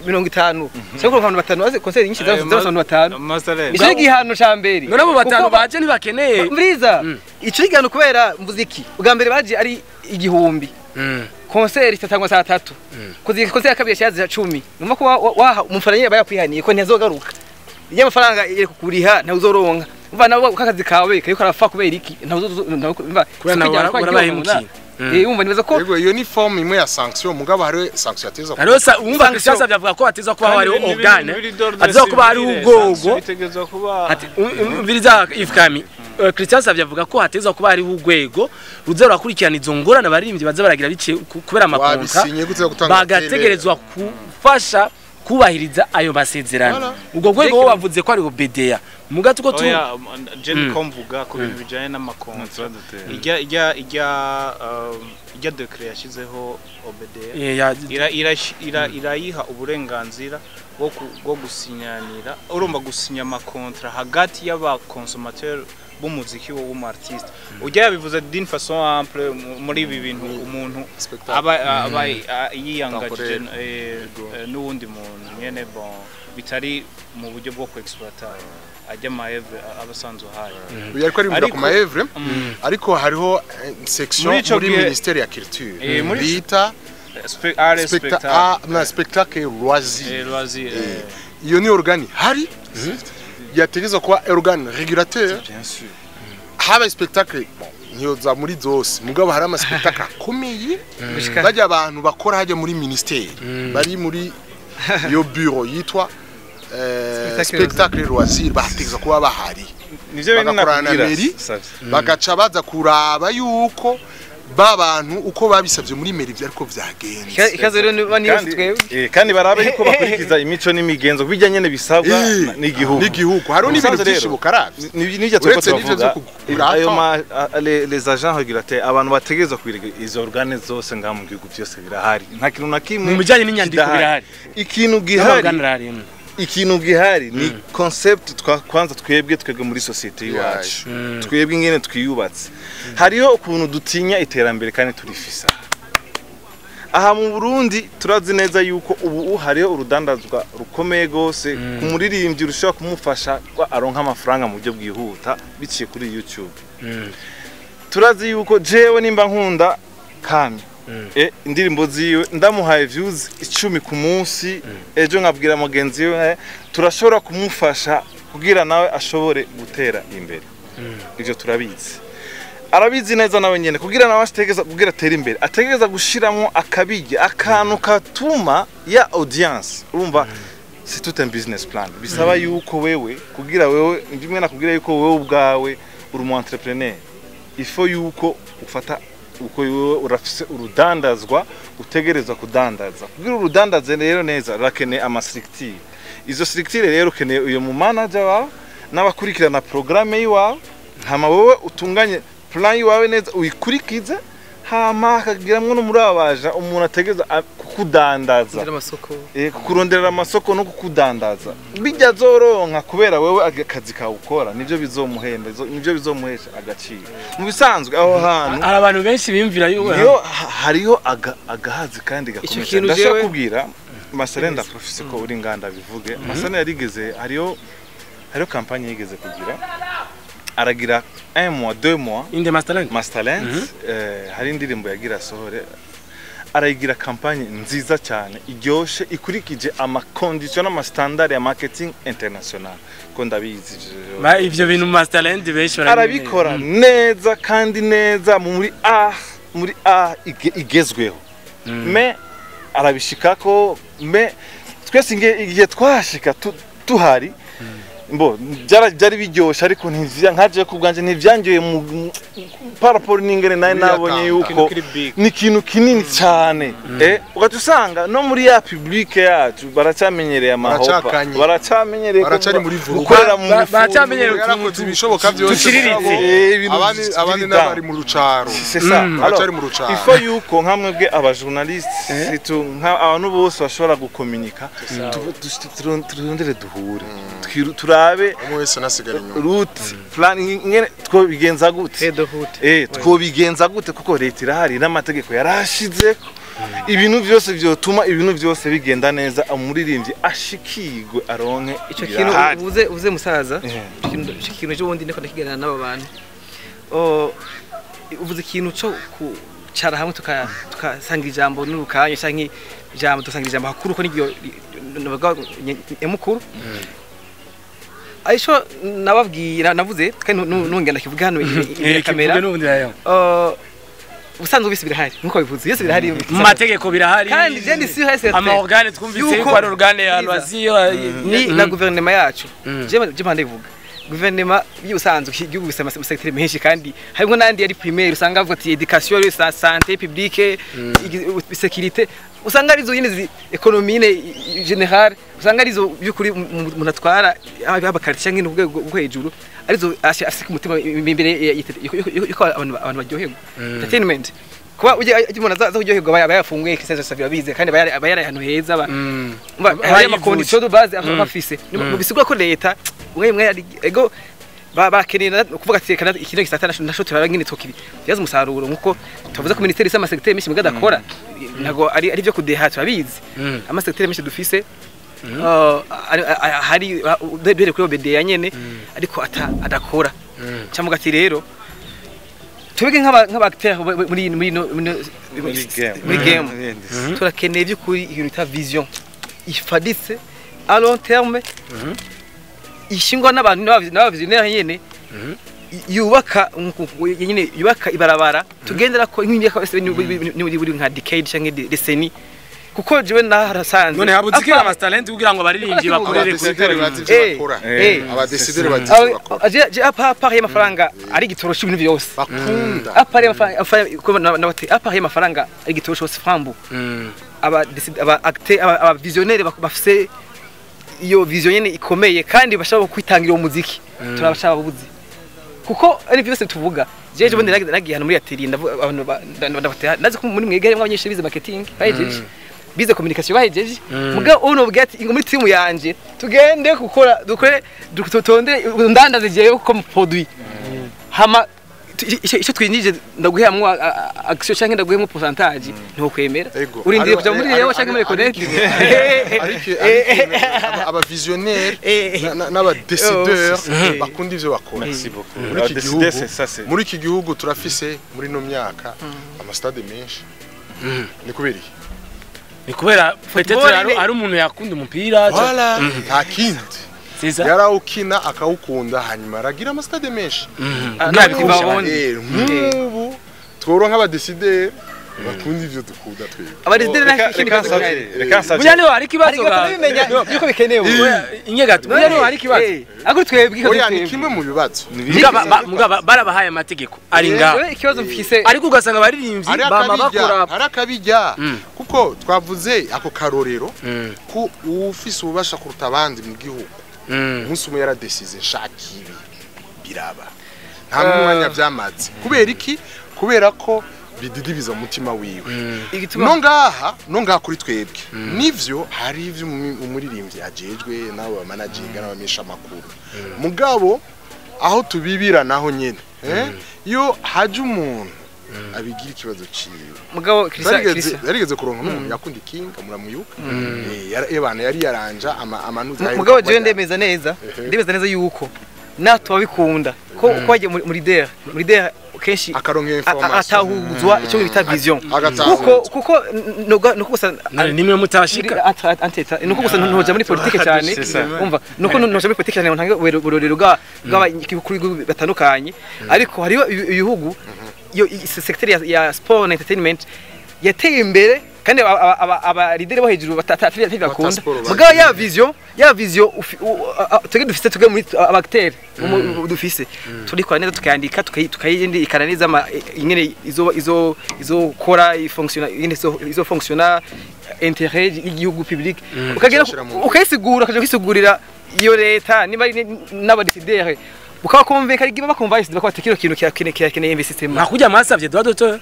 50 cyangwa abantu batanu aze concert nyinshi z'abantu batanu ico igihano ca mbere none abo batanu baje ntibakeneye mbriza ico igihano kubera muziki bwa mbere baje ari igihumbi concert itatangwa saa 3 kuzi concert ya kabiri yaje 10 numva ko umufana bayakwihaniye ko ntizogaruka iyo amafaranga iri kukuriha ntawe uzoronka umva nabo kakazi kawe kari karafa kubera iki ntawe urabahemukiye umva nibaza ko yego iyo ni forme imwe ya sanction mugabo hari sanction ateza hariho umva Christian avuga ko ateza kuba hari organe ateza kuba hari ubwogo ati umviriza ifkami Christian avuga ko hateza kuba hari urwego ruza rurakurikirana izo ngorane baririmbyi baza baragira bice kubera amakonka bagategerezwa kufasha kubahiriza ayo masezerano ubwo rwego wo bavuze ko ari OBDA mugato ko tu je komvuga ku bintu bijanye n'amakontra ijya decret yashizeho OBDA irayiha uburenganzira bwo gusinyanira urumva gusinya amakontra hagati y'abakonsumateur b'umuziki wo w'umartiste ujya yabivuze d'une façon ample muri ibi bintu umuntu aba yiyangaje n'uwundi muntu nyene bon bitari mu buryo bwo kuexploiter ajya maevre abasanzwe haye uya ariko ari mu ku maevre ariko hariho section muri ministère ya culture bita spectacle loisir iyo ni organe hari yategezwa kuba organe régulateur bien sûr haba spectacle nyoza muri zose mugabo hari ama spectacle akomeye bajya abantu bakora haje muri ministère bari muri yo bureau yitwa spectacle loisir bategezwa kuba bahari nivyo bintu nakubwira bagaca baza kuraba yuko babantu uko babisavye muri meri vyariko vyagenze ikazo rero baniyoze twebwe kandi barabe yuko bakurikiza imico n'imigenzo bijya nyene bisabwa n'igihugu hariho n'ibintu byinshi bukaravye nijya tuvuga ayo les agents régulateurs abantu bategezwa kwiriga izo organe zose ngaha mu gihugu cyose birahari nta kintu na kimwe mu bijanye n'inyandiko birahari ikintu gihari ni concept kwanza twebwe muri societe yacu twebwe ingene twiyubatse hariho ukuntu dutinya iterambere kandi turifisa aha mu Burundi turazi neza yuko ubu hariho urudandazwa rukomeye gose ku muririmbyi rushobora kumufasha aronka amafaranga mu buryo bwihuta biciye kuri YouTube turazi yuko jewe nimba nkunda Kami indirimbo ziwe ndamuhaye views 10 ku munsi ejo nkabwira mugenzi we turashobora kumufasha kugira nawe ashobore gutera imbere ivyo turabizi arabizi neza nawe nyene kugira nawe ategeza kugira tera imbere ategeza gushiramo akabije akantu katuma ya audience urumva c'est tout un business plan bisaba yuko wewe kugira wewe ndimwe nakubwira yuko wewe ubwawe uri umu entrepreneur ifo yuko ufata uko urafise urudandazwa utegereza kudandaza kugira urudandaze rero neza rakene ama structure izo structure rero kene uyo mu manager wawe n'abakurikirana programme yiwawe hama wowe utunganye plan yiwawe neza uyikurikize hama akagiramwe no muri abaja umuntu ategeza kukudandaza kukuronderera amasoko no kukudandaza bijya zoronka kubera wewe akazi kawukora nivyo bizomuhenda nivyo bizomuhesha agaciro mu bisanzwe aho hantu abantu benshi bimvira yo hariho agahazi kandi gakomeye ndashaka kubwira Maserenda professeur ko uri nganda bivuge Maserenda yarigeze hariho campagne yigeze kugira aragira 1 mois 2 mois inde Masterland hari indirimbo yagira sohore arayigira kampanye nziza cyane iryoshe ikurikije amakondition n'amastandard ya marketing international ko ndabizi ivyo bintu masterland benshi arabikora neza kandi neza muri igezweho me arabishikako me twese igihe twashika tuhari mbo byari biryoshe ariko nkaje ku bwanje ntivyangiye mu paraporo n'ingene naye nabonye yuko ni ikintu kinini cyane ugatusanga no muri ya publique yacu baracamenyereye amahopa baracamenyereye baracari muri vuba gukorera mu baracamenyereye yarakoze ibishoboka byose abandi n'abari mu rucaro baracari mu rucaro ifo yuko nkamwebwe abajournaliste abantu bose bashobora gukomunika turondere duhure turabe umwese nasigara inyuma route plan ingene twobigenza gute twobigenza gute kuko leta irahari n'amategeko yarashize ibintu byose byotuma ibintu byose bigenda neza umuririmbyi ashikirwe aronke ico kintu uvuze musaza ico kintu cyo bundi ndiko ndakiganira n'aba bantu uvuze ikintu cyo kucara hamwe tukasanga ijambo n'urukanya canke ijambo dusanga ijambo hakuru ko n'igiyo emukuru Aisho nababwira navuze kandi nungenda kivuga hano imbere kamera usanzwe bisi birahari nkuko bivuze byose birahari mu mategeko birahari kandi je ndi si hese ama organe twumvise yuko ari organe ya loisir ni na gouvernement yacu je mpande bivuga gouvernement y'usanzwe igihugu bisema secteur menshi kandi harimo nandi yari primaire usanga avuga ati education santé publique sécurité usanga arizo nyine economie generale usanga arizo byukuri umuntu atwara abakartisha ngine ubwo hejuru arizo asika umutima imbere yuko abantu baryoherwa entertainment kuba uje umuntu aza kuryoherwa bayafunguye kisaza savira bize kandi bayari ahantu heza hari amakondition de base afise mu bisigwa ko leta umwe ego bakenera kuvuga ati kana ikintu gisata nasho turarangine tokibi yaza umusaruro nkuko tuvuze ko ministeri y'ama secteur menshi mugada akora nago ari byo kudeha turabizi ama secteur menshi dufise hari bere kuri obede yanyene ariko adakora cyamuga ati rero tubige nk'abacteur muri game turakeneye byukuri ibintu ta vision ifaditse à long terme ishingwa n'abantu n'abavisionnaire nyene yubaka nyene yubaka ibarabara tugendera ko nk'imyaka buri nka decade canke decennie kuko jewe naharasanze none habuzikira amatalent kugira ngo baririmbyi bakorere bakora abadecidere bakora je apart y'amafaranga ari gitorosha ibintu byose bakunda apart y'amafaranga ari gitorosha frambo aba acteur aba visionnaire bafise iyo vision yene ikomeye kandi bashaka kwitangira umuziki turabashaka buzi kuko ari byose tuvuga jeje bundi nagiye hano muri atelier ndavuga nazi ko muri mwegere mwabanyeshe bize marketing bahejeje bize communication bahejeje muga uno bwati ngo muri team yanje tugende gukora dutonde ndandaze jeyo ko produit hama icyo twinjije ndaguhemwa action cyangwa ndaguhemwa pourcentage nto kwemera urindire kuja muri yewe cyangwa muri connect aba visionnaire n'aba décideur bakunda ivyo bakora muri iki gihugu turafise muri no myaka ama stade menshi ni kubera ni kubera peut-être ari umuntu yakunda umupira nta kindi yarawukina akawukunda hanyuma aragira ama stade menshi nk'ubu tworo nk'abadécideur bakunda ivyo dukunda twebwe abadécideur burya niho hari ikibazo bimenya yuko bikenewe inyegato burya niho hari ikibazo ako twebwe oya ni kimwe mu bibazo mugaba barabahaye amategeko ari nga ikibazo mfise ariko ugasanga baririmbyi bama bakora arakabijya kuko twavuze ako karorero ku ufise ubasha kuruta abandi mu gihugu umunsi umwe yaradesize shakibi biraba nta mwanya byamaze kubera iki kubera ko bididibiza umutima wiwe no ngaha kuri twebwe nivyo hari ivyo umuririmbyi ajejwe nawe wa managing n'abamesha makuru mugabo aho tubibira naho nyene yo haje umuntu abigira ikibazo ciwe mugabo yarigeze kuronka n'umuntu yakunda ikinga muramuyuka yabana yari yaranja amanuza mugabo je ndemeza neza yuko nato babikunda ko kwaje muri der kenshi akaronka information atahuzwa icyo bita vision agatahuzwa. kuko nuko gusa nimwe mutabashika anteta nuko gusa ntoja muri politike cyane umva nuko ntoja muri politike cyane ntange burorero bw'abakuru batandukanye ariko hariho ibihugu yo sector ya sport and entertainment yateye imbere kandi aba leader bo hejuru batakunda mugabo ya vision twege dufise twege muri abacteurs dufise turikora neza tukandika tukayindi ikananiza ingene izo kora ifunctiona ingene izo fonctiona intérêt y'igihugu public ukagera ukayisigura ukayisigurira iyo leta niba n'abadisidere ukaba convaincre giba bakumva isi bakwa tekiro kintu kirakeneye investissement nakujya mwasavye droit d'auteur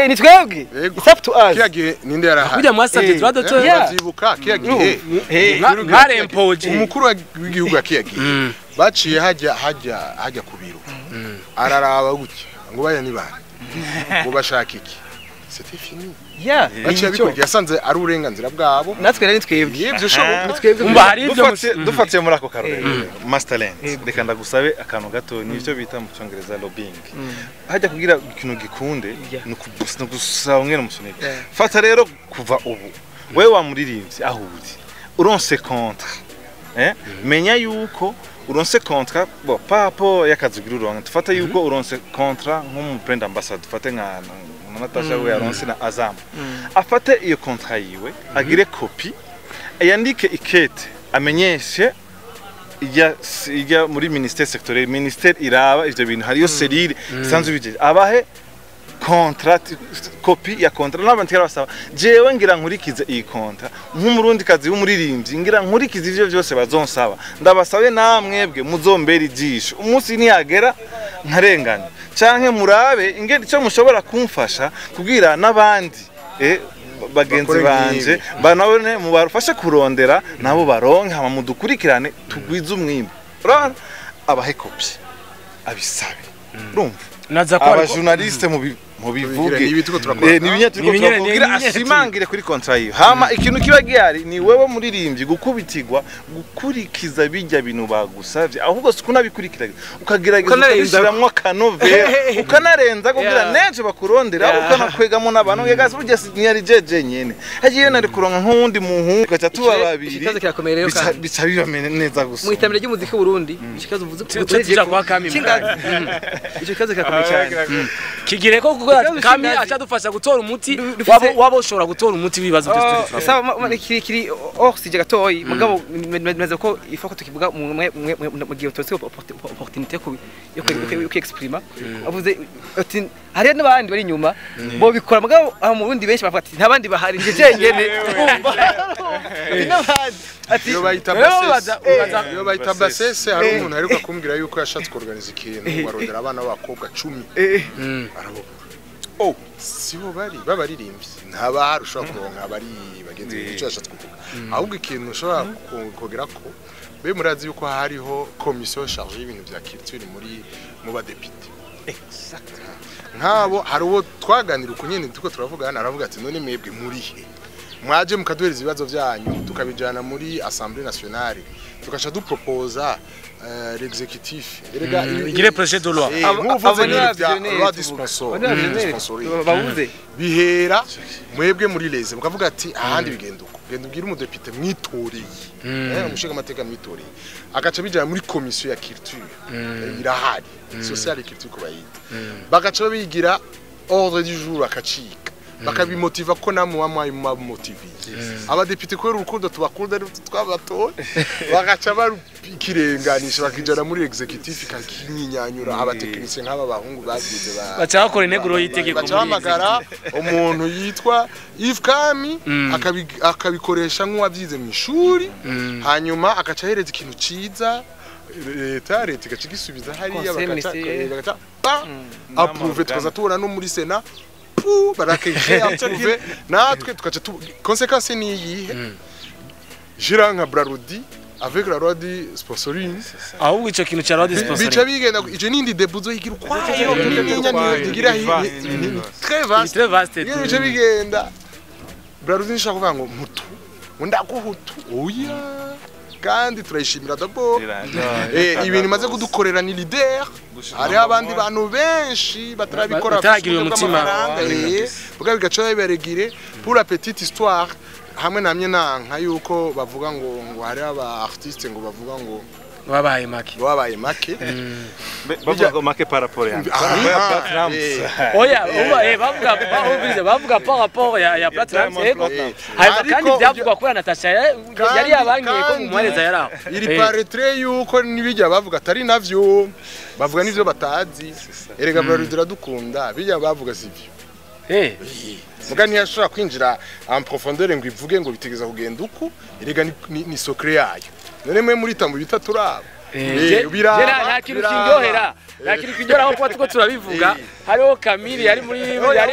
ni twebwe it's up to us kiyagiye ninde yaraha nakujya mwasavye droit d'auteur bavyibuka kiyagiye nkarempoje umukuru w'igihugu yakiyagiye baciye hajya ku biro araraba gutya ngo baya ni bana ngo bashaka iki c'était fini baciye bikurya yasanze ari uburenganzira bwabo natwe rero twebwe ibyo shobo umva hari ibyo dufatiye muri ako karorero masterland reka ndagusabe akantu gato nivyo bita mu cyongereza lobbying hajya kugira ikintu gikunde no gusaba ngene musunike fata rero kuva ubu wewe wamuririmbye aho uri uronse contre menya yuko uronse contrat bo papo yakazugira uronka tufata yuko uronse contrat nk'umu brand ambassador tufate nka Natasha we yaronse na Azam afate iyo contrat yiwe agire copy yandike ikete amenyeshe ijya muri ministère sectoriel ministère iraba ivyo bintu hariyo serire sanzwe bije abahe contrat copy ya contrat n'abantera basaba jewe ngira nkurikize iyi contrat nk'umurundi kazi w'umuririmbyi ngira nkurikize ivyo byose bazonsaba ndabasabe namwebwe muzombera ijisho umunsi niyagera nkarengana canke murabe ingene cyo mushobora kumfasha kubwira nabandi bagenzi banje banabone mubarufashe kurondera nabo baronke hama mudukurikirane tugwiza umwimbo abahe copy abisabe urumva naza ko aba journaliste mu bivuge nibinyatuko ashimangire kuri contrat yiwe hama ikintu kiba gihari ni wewe muririmbyi gukubitirwa gukurikiza bijya bintu bagusavye ahubwo sikuna bikurikira ukagerageza ukabishiramwo kanovera ukanarenza kugira neje bakurondera ukanakwegamo n'abantu yegaze burya nyari jeje nyene hagiye nari kuronka nk'undi muhungu gacha tuba babiri bica bibamene neza gusa mu itambire ry'umuziki w'u Burundi ikikazo uvuze tuja kwa kami icyo kazo kirakomeye cyane kigire ko kami achadufasha gutora umuti wabo ushobora gutora umuti wibazo byose sawa kiri si gatoyi mugabo meze ko ifako tukivuga mu gihe tose opportunité yo kwexprima avuze ati hari n'abandi bari inyuma bo bikora mugabo mu Burundi benshi bavuga ati ntabandi bahari nje jenyene ati yo bayita basese hari umuntu ariko kumbwira yuko yashatse organize ikintu barondera abana b'abakobwa 10 arabo sibo bari babaririmbyi ntaba ushobora kuronka abari bagenzi b'icyo yashatse kuvuga ahubwo ikintu ushobora kugera ko be murazi yuko hariho commission chargée y'ibintu bya culture muri mu badepite nkabo hari uwo twaganira uko nyene tuko turavugana aravuga ati none mwebwe muri he mwaje mukaduhereza ibibazo byanyu tukabijana muri Assemblée nationale tukacha duproposa l'exécutif igire projet de loi loi dispensorielle babuze bihera mwebwe muri leze mukavuga ati ahandi bigenda uko genda ubwira umudepite mwitoreye umushinga amateka mwitoreye agaca bijana muri commission ya culture irahari social culture ko bayita bagaca bigira ordre du jour akacika bakabimotiva ko namwe wamwaye mu motivize abadepite ko urukundo tubakunda twabatoye bagaca barukirenganisha bakijana muri executive kakinyinyanyura abatekinisiye nk'aba bahungu bagize baca bakora integuro y'itegeko baca hamagara umuntu yitwa Yves Kami akabikoresha nk'uwabyize mu ishuri hanyuma akaca hereza ikintu ciza leta ikacigisubiza hariya bagaca approve twaza tubona no muri Sena barakeje approve natwe tukaca conséquence ni yihe jira nka Brarudi avec la loi de sponsoring ahubwo ico kintu cya loi de sponsoring bica bigenda ico nindi debuzo yigira kwayo nigira très vaste bica bigenda Brarudi nshaka kuvuga ngo mutu ndaguhutu oya kandi turayishimira d'abord ibintu imaze kudukorera ni leader hari abandi bantu benshi batarabikora bataragira umutima buga bigaca bibaregire pour la petite histoire hamwe namye nanka yuko bavuga ngo hari aba artiste ngo bavuga ngo wabaye make bavuga make par rapport ya oya bavuga par rapport ya Platinum kandi byavugwa ko Natasha yari yabangiye ko mu mwareza yaraho iri paraître yuko nibijya bavuga atari navyo bavuga nivyo batazi erega barudira dukunda bijya bavuga sivyo muga ntiyashobora kwinjira en profondeur ngo ivuge ngo bitegeza kugenda uko erega ni secret yayo none mwe muri tambu bitaturaba nta kintu kinyohera aho kuba tuko turabivuga hariho Camille yari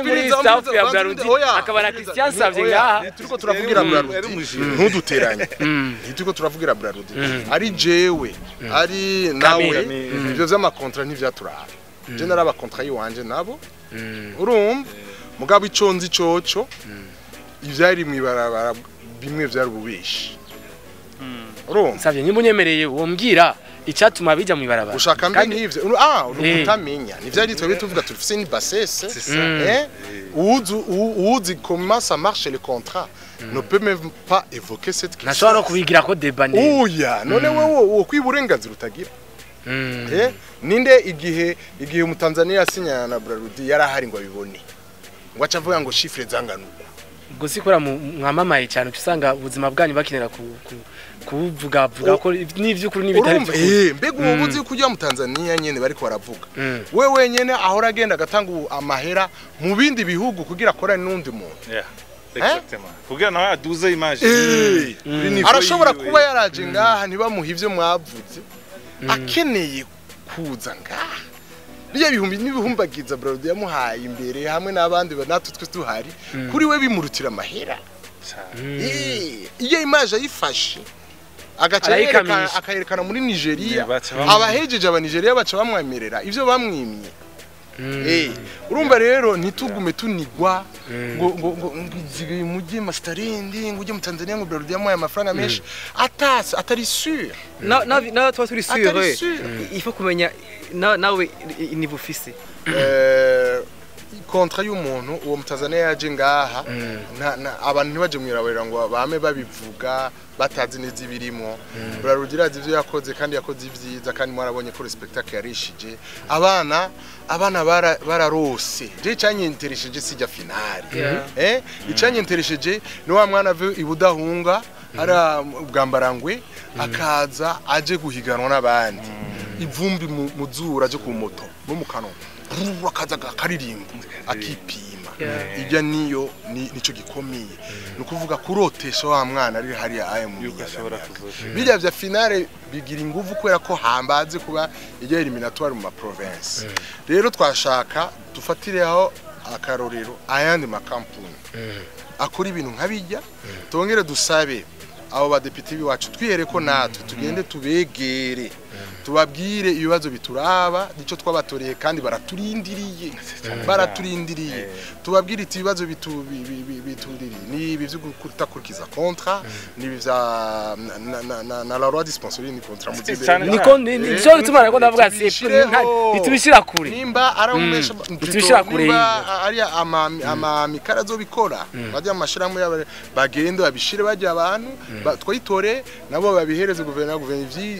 muri staff ya Brarudi akaba na Christian Savye ngaha turiko turavugira Brarudi ntuduteranye turiko turavugira Brarudi ari jewe ari nawe ibyo vy'ama contrat ntivyaturaba je naraba contrat yiwanje nabo urumva mugabo iconzi coco ivyari mwibarabara bimwe vyari ububeshi Savye nyimunyemereye wombwira icatuma bija mwibarabara ushaka mbe nk'ivyo urukutamenya nivyari twe tuvuga tufise ni bassesse uzi comment ça marche le contrat ne peut même pas évoquer cette question nashobora kubigira ko débat oya none wewe kwiburenganzira utagira ninde igihe umutanzania yasinyana na Brarudi yarahari ngo abibone ngo acavuga ngo chiffre zanganuka ubwo sikora mwamamaye cyane usanga ubuzima bwanyu bakinera kuvuga ko n'ivyukuri n'ibitari byo mbega ubuzi kujya mu Tanzania nyene bariko baravuga wewe nyene ahora agenda agatanga amahera mu bindi bihugu kugira akorane n'undi muntu exactement kugira nawe aduze image arashobora kuba yaraje ngaha ntibamuha ivyo mwavuze akeneye kuza ngaha biya bihumbi n'ibihumbagiza Brarudi yamuhaye imbere hamwe n'abandi natwe twe tuhari kuri we bimurutira amahera iyo image ayifashe akayerekana muri Nigeria abahejeje aba Nigeria baca bamwemerera ivyo bamwimye urumva rero ntitugume tunigwa ngo mujye masterindi ngo ujye mu Tanzania ngo Brarudi yamuhaye amafaranga menshi atari sûr na toi turi sûr il faut kumenya nawe niveau fise kontra y'umuntu uwo Tanzania yaje ngaha abantu ntibaje mwirabera ngo bame babivuga batazi neza ibirimo Brarudi irazi ivyo yakoze kandi yakoze ivyiza kandi mwarabonye ko spectacle yarishije abana bararose je cyanyenteresheje sijya finale icyanyenteresheje no wa mwana ave ibudahunga ara bwambarangwe akaza aje guhiganwa n'abandi ivumbi muzura aje ku moto no mu kanwa akaza akaririmba akipima ijya niyo nico gikomeye nukuvuga kurotesha wa mwana ari hari aye mu bijya vya finale bigira inguvu kwera ko hambaze kuba ijya eliminatoire mu ma province rero twashaka dufatireho akarorero ayandi makampuni akora ibintu nkabijya tongere dusabe abo badepite biwacu twihere ko natwe tugende tubegere tubabwire ibibazo bituraba nico twabatoreye kandi baraturindiriye tubabwire iti ibibazo bituriri ni ibi byo kutakurikiza contrat ni bya na la loi dispensée ni contrat niko nico bituma ko ndavuga bitubishira kure nimba aramesha bitubishira kure ari ama mikara zo bikora bajya amashiramo bagende babishire bajya abantu twayitore nabo babihereze guverinoma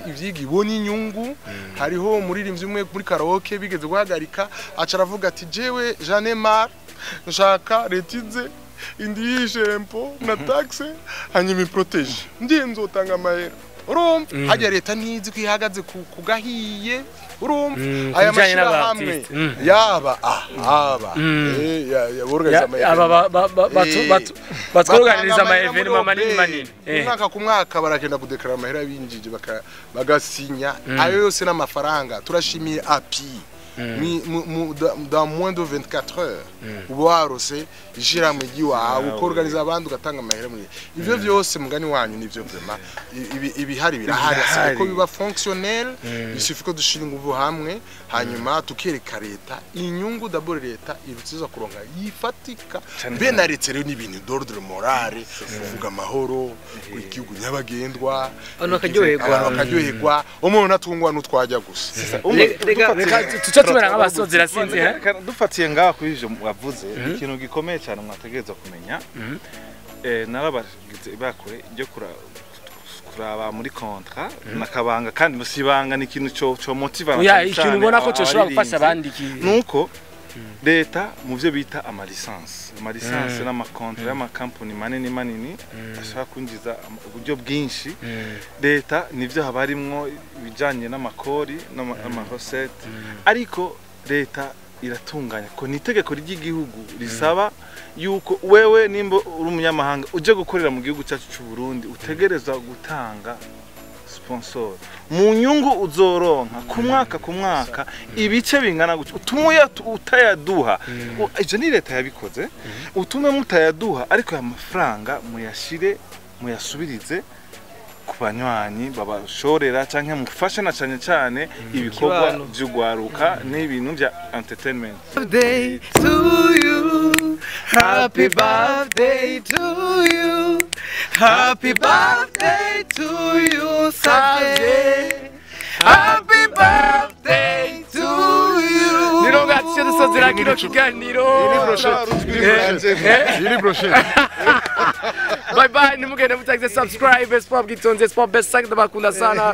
ivyigi iboni inyungu hariho muririmbyi umwe muri karaoke bigeze guhagarika aca aravuga ati jewe Janemar nshaka retize indishe impo na taxe hanyuma protege ndiye nzotanga amahera urumva hajya leta ntizi kwihagaze kugahiye urumva aya mashira hamwe yaba batworganiza ama evenement manini umwaka ku mwaka baragenda kudeklara amahera binjije bagasinya ayo yose n'amafaranga turashimiye api dans moins de 24 heures uba warose ishyirahamwe ry'iwawe ukorganiza abandi ugatanga amahera muri ivyo vyose mugani wanyu nivyo vraiment ibihari birahari asiko ko biba fonctionnel isufi ko dushira inguvu hamwe hanyuma tukereka leta inyungu d'abord leta irutiza kuronka yifatika bena leta rero n'ibintu d'ordre morale uvuga amahoro igihugu nyabagendwa akaryoherwa umuntu natungwa n'utwajya gusa reka tuca tubera nk'abasozera sinzi dufatiye ngaho kuri ivyo wavuze ikintu gikomeye cyane mwategereza kumenya narabagize bakore ryo kuraba muri kontra nakabanga kandi musibanga ni ikintu cyo motivana cyane ikintu ubona ko cyoshobora gufasha abandi nuko leta mu byo bita amalisansi n'amakontra y'amakampani manini ashaka kwinjiza uburyo bwinshi leta nivyo habarimwo ibijanye n'amakori n'amarosette ariko leta iratunganya ko ni itegeko ry'igihugu risaba yuko wewe nimba uri umunyamahanga uje gukorera mu gihugu cyacu cy'u Burundi utegereza gutanga sponsor mu nyungu uzoronka ku mwaka ibice bingana gutyo utumuye utayaduha ivyo ni leta yabikoze utume mutayaduha ariko ya mafaranga muyasubirize ku banywanyi babashorera canke mufasha na cyane ibikorwa by'ugwaruka n'ibintu bya entertainment. Birthday to you, happy birthday to you, happy birthday to you, Saturday, happy birthday to you. Nirongatiye dusozera kino kiganiro. Iri brochure. Bye bye, nimugende mutagize subscribe, Sport Gitonze, Sport Best Sack, ndabakunda sana.